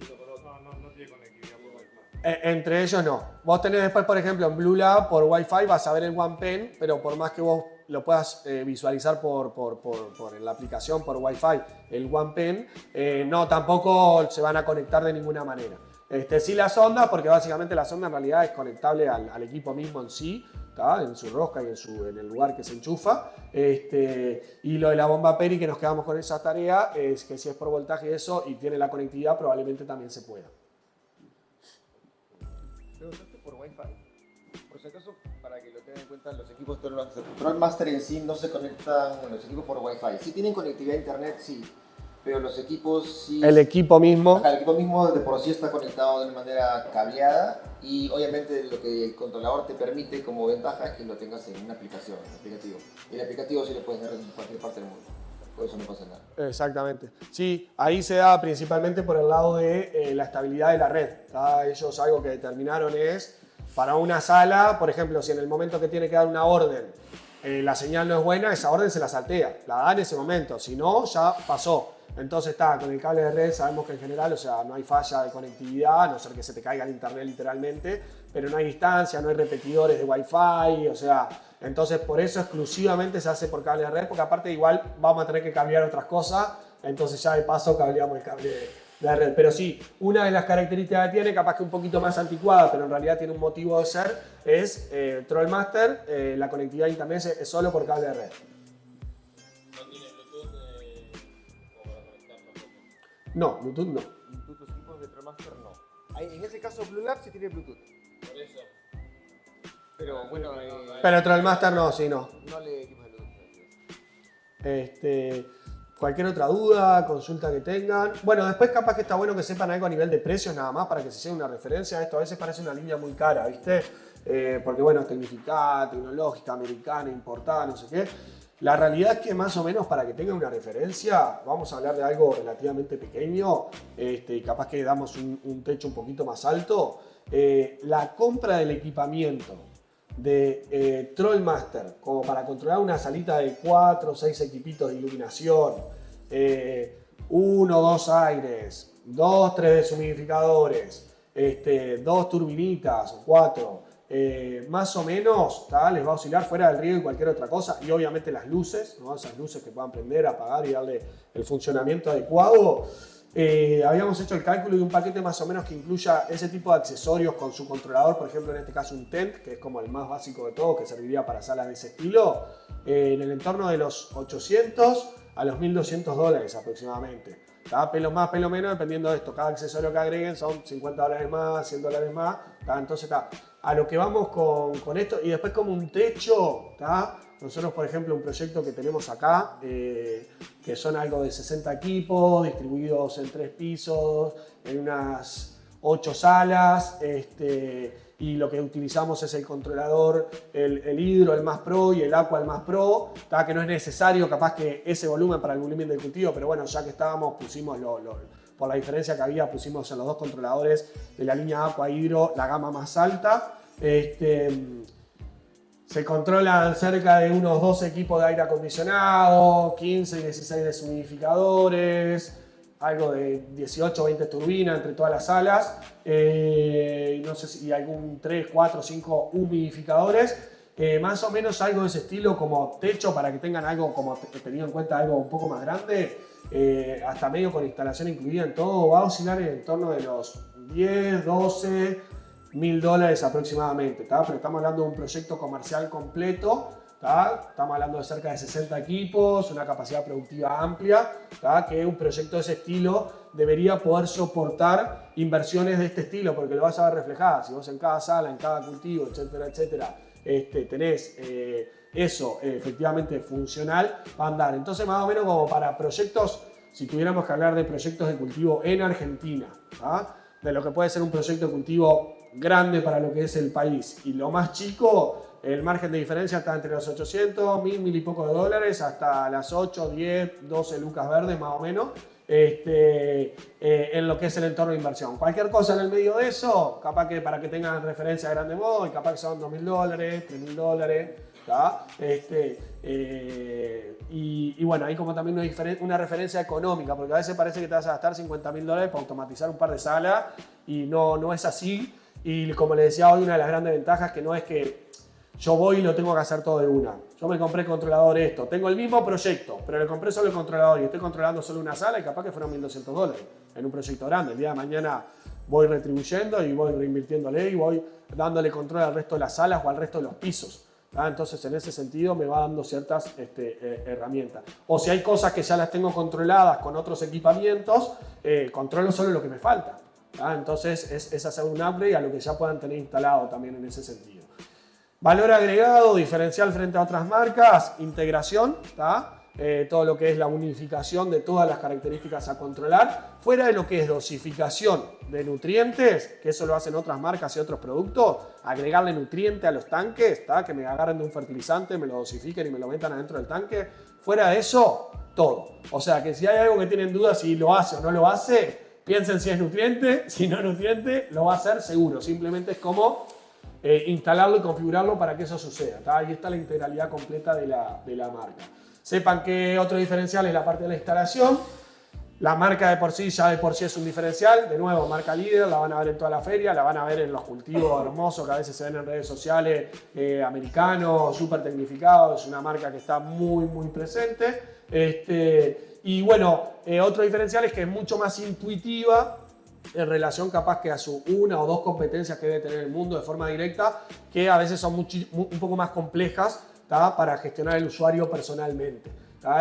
No tiene conectividad por Wi-Fi. Entre ellos no. Vos tenés después, por ejemplo, en Blue Lab por Wi-Fi vas a ver el OnePen, pero por más que vos lo puedas visualizar en la aplicación por Wi-Fi, el OnePen, no, tampoco se van a conectar de ninguna manera. Sí las ondas, porque básicamente la sonda en realidad es conectable al equipo mismo en sí, ¿tá? En su rosca y en el lugar que se enchufa. Y lo de la bomba Peri, que nos quedamos con esa tarea, es que si es por voltaje y eso y tiene la conectividad, probablemente también se pueda. Preguntaste por Wi-Fi. Por si acaso, para que lo tengan en cuenta, los equipos Trollmaster en sí no se conectan los equipos por Wi-Fi. Sí tienen conectividad a internet, sí, pero los equipos sí. El equipo mismo. Ajá, el equipo mismo de por sí está conectado de una manera cableada y obviamente lo que el controlador te permite como ventaja es que lo tengas en una aplicación, en un aplicativo. Y el aplicativo sí lo puedes tener en cualquier parte del mundo. Por eso no pasa nada. Exactamente. Sí, ahí se da principalmente por el lado de la estabilidad de la red. ¿Tá? Ellos algo que determinaron es, para una sala, por ejemplo, si en el momento que tiene que dar una orden la señal no es buena, esa orden se la saltea, la da en ese momento, si no, ya pasó. Entonces está, con el cable de red sabemos que en general, o sea, no hay falla de conectividad, a no ser que se te caiga el internet literalmente, pero no hay distancia, no hay repetidores de Wi-Fi, o sea, entonces por eso exclusivamente se hace por cable de red, porque aparte igual vamos a tener que cambiar otras cosas, entonces ya de paso cableamos el cable de red. Pero sí, una de las características que tiene, capaz que un poquito más anticuada, pero en realidad tiene un motivo de ser, es Trollmaster, la conectividad a internet es solo por cable de red. No tiene Bluetooth como para conectar tampoco. No, Bluetooth no. Bluetooth, los equipos de Trollmaster no. En ese caso, Blue Lab sí tiene Bluetooth. Por eso. Pero bueno, Pero Trollmaster no, sí, no. no le equipos de Bluetooth. Cualquier otra duda, consulta que tengan. Bueno, después capaz que está bueno que sepan algo a nivel de precios nada más para que se lleven una referencia. Esto a veces parece una línea muy cara, ¿viste? Porque bueno, es tecnificada, tecnológica, americana, importada, no sé qué. La realidad es que más o menos para que tengan una referencia, vamos a hablar de algo relativamente pequeño, y capaz que damos un techo un poquito más alto. La compra del equipamiento de Trollmaster como para controlar una salita de 4 o 6 equipitos de iluminación, 1 o 2 aires, 2 3 deshumidificadores, 2 turbinitas o 4, más o menos, ¿tá? Les va a oscilar fuera del riego y cualquier otra cosa, y obviamente las luces, ¿no? Esas luces que puedan prender, apagar y darle el funcionamiento adecuado. Habíamos hecho el cálculo de un paquete más o menos que incluya ese tipo de accesorios con su controlador, por ejemplo en este caso un tent, que es como el más básico de todo, que serviría para salas de ese estilo, en el entorno de los 800 a los $1.200 aproximadamente. Cada pelo más, pelo menos, dependiendo de esto. Cada accesorio que agreguen son $50 más, $100 más. ¿Tá? Entonces está a lo que vamos con esto. Y después como un techo, ¿tá? Nosotros, por ejemplo, un proyecto que tenemos acá, que son algo de 60 equipos, distribuidos en 3 pisos, en unas 8 salas, y lo que utilizamos es el controlador, el Hydro, el Más Pro, y el Aqua, el Más Pro, ¿tá? Que no es necesario capaz que ese volumen para el volumen del cultivo, pero bueno, ya que estábamos, pusimos por la diferencia que había, pusimos en los 2 controladores de la línea Aqua Hydro la gama más alta. Se controlan cerca de unos 12 equipos de aire acondicionado, 15 y 16 deshumidificadores, algo de 18 o 20 turbinas entre todas las salas, no sé si algún 3, 4, 5 humidificadores. más o menos algo de ese estilo como techo para que tengan algo, como teniendo en cuenta algo un poco más grande, hasta medio con instalación incluida en todo, va a oscilar en torno de los 10, 12 mil dólares aproximadamente, ¿tá? Pero estamos hablando de un proyecto comercial completo, ¿tá? Estamos hablando de cerca de 60 equipos, una capacidad productiva amplia, ¿tá? Que un proyecto de ese estilo debería poder soportar inversiones de este estilo, porque lo vas a ver reflejada. Si vos en cada sala, en cada cultivo, etcétera, etcétera, tenés eso efectivamente funcional, va a andar. Entonces, más o menos como para proyectos, si tuviéramos que hablar de proyectos de cultivo en Argentina, ¿tá? De lo que puede ser un proyecto de cultivo grande para lo que es el país y lo más chico, el margen de diferencia está entre los 800, 1000 y poco de dólares hasta las 8, 10, 12 lucas verdes más o menos, en lo que es el entorno de inversión. Cualquier cosa en el medio de eso, capaz que para que tengan referencia de grande modo, y capaz que son 2.000 dólares, 3.000 dólares, ¿tá? Y bueno, hay como también una referencia económica, porque a veces parece que te vas a gastar 50.000 dólares para automatizar un par de salas y no es así. Y como les decía hoy, una de las grandes ventajas que no es que yo voy y lo tengo que hacer todo de una. Yo me compré el controlador esto, tengo el mismo proyecto, pero le compré solo el controlador y estoy controlando solo una sala y capaz que fueron 1.200 dólares en un proyecto grande. El día de mañana voy retribuyendo y voy reinvirtiéndole y voy dándole control al resto de las salas o al resto de los pisos. Entonces, en ese sentido, me va dando ciertas herramientas. O si hay cosas que ya las tengo controladas con otros equipamientos, controlo solo lo que me falta. Entonces, es hacer un upgrade a lo que ya puedan tener instalado también en ese sentido. Valor agregado, diferencial frente a otras marcas, integración, todo lo que es la unificación de todas las características a controlar, fuera de lo que es dosificación de nutrientes, que eso lo hacen otras marcas y otros productos, agregarle nutriente a los tanques, que me agarren de un fertilizante, me lo dosifiquen y me lo metan adentro del tanque, fuera de eso, todo. O sea que si hay algo que tienen dudas si lo hace o no lo hace, piensen si es nutriente, si no es nutriente, lo va a hacer seguro, simplemente es como instalarlo y configurarlo para que eso suceda. Ahí está la integralidad completa de la marca. Sepan que otro diferencial es la parte de la instalación. La marca de por sí ya es un diferencial. De nuevo, marca líder, la van a ver en toda la feria, la van a ver en los cultivos hermosos que a veces se ven en redes sociales, americanos, súper tecnificados. Es una marca que está muy, muy presente. Y bueno, otro diferencial es que es mucho más intuitiva en relación capaz que a su una o dos competencias que debe tener el mundo de forma directa, que a veces son un poco más complejas para gestionar el usuario personalmente.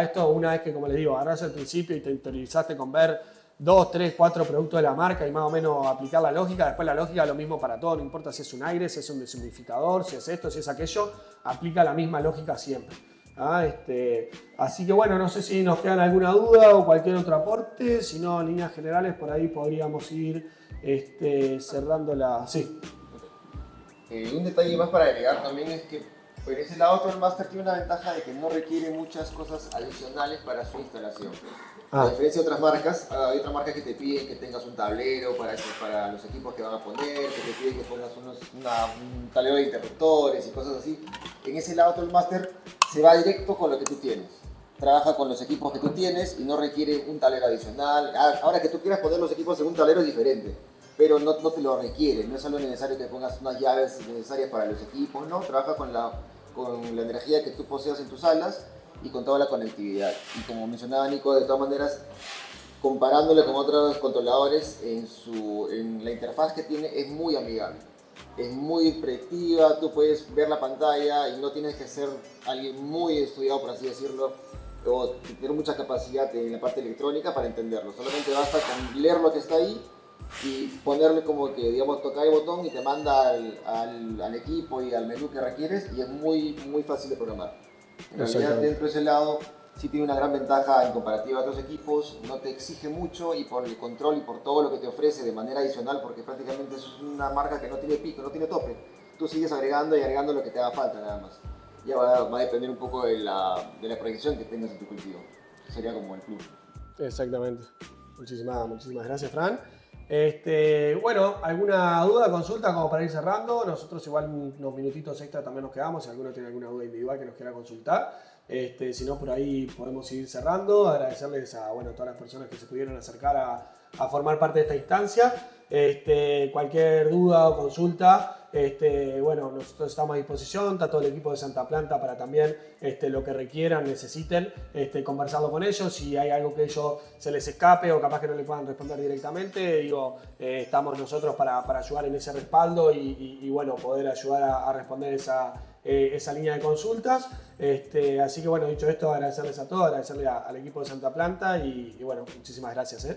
Esto una vez que, como les digo, agarras el principio y te interiorizaste con ver 2, 3, 4 productos de la marca y más o menos aplicar la lógica. Después la lógica es lo mismo para todo, no importa si es un aire, si es un deshumidificador, si es esto, si es aquello, aplica la misma lógica siempre. Así que bueno, no sé si nos quedan alguna duda o cualquier otro aporte, si no, en líneas generales por ahí podríamos ir cerrando la... Sí. Un detalle más para agregar también es que por ese lado TrollMaster tiene una ventaja de que no requiere muchas cosas adicionales para su instalación. A diferencia de otras marcas, hay otras marcas que te piden que tengas un tablero para los equipos que van a poner, que te piden que pongas un tablero de interruptores y cosas así. En ese lado TrollMaster se va directo con lo que tú tienes. Trabaja con los equipos que tú tienes y no requiere un tablero adicional. Ahora que tú quieras poner los equipos en un tablero es diferente, pero no te lo requiere. No es solo necesario que pongas unas llaves necesarias para los equipos, ¿no? Trabaja con la energía que tú poseas en tus salas y con toda la conectividad. Y como mencionaba Nico, de todas maneras, comparándole con otros controladores, en la interfaz que tiene es muy amigable. Es muy predictiva, tú puedes ver la pantalla y no tienes que ser alguien muy estudiado, por así decirlo, o tener mucha capacidad en la parte electrónica para entenderlo. Solamente basta con leer lo que está ahí y ponerle como que, digamos, tocar el botón y te manda al equipo y al menú que requieres y es muy, muy fácil de programar. En realidad, dentro de ese lado, sí tiene una gran ventaja en comparativa a otros equipos, no te exige mucho y por el control y por todo lo que te ofrece de manera adicional, porque prácticamente es una marca que no tiene pico, no tiene tope. Tú sigues agregando y agregando lo que te haga falta nada más. Ya va a depender un poco de la proyección que tengas en tu cultivo. Sería como el plus. Exactamente. Muchísimas gracias, Fran. Bueno, ¿alguna duda, consulta como para ir cerrando? Nosotros igual unos minutitos extra también nos quedamos, si alguno tiene alguna duda individual que nos quiera consultar. Si no, por ahí podemos ir cerrando. Agradecerles a todas las personas que se pudieron acercar a formar parte de esta instancia. Cualquier duda o consulta, Bueno, nosotros estamos a disposición, está todo el equipo de Santa Planta para también lo que requieran, necesiten, conversarlo con ellos. Si hay algo que ellos se les escape o capaz que no le puedan responder directamente, digo, estamos nosotros para ayudar en ese respaldo y bueno, poder ayudar a responder esa línea de consultas. Así que bueno, dicho esto, agradecerles a todos, agradecerle al equipo de Santa Planta y bueno, muchísimas gracias.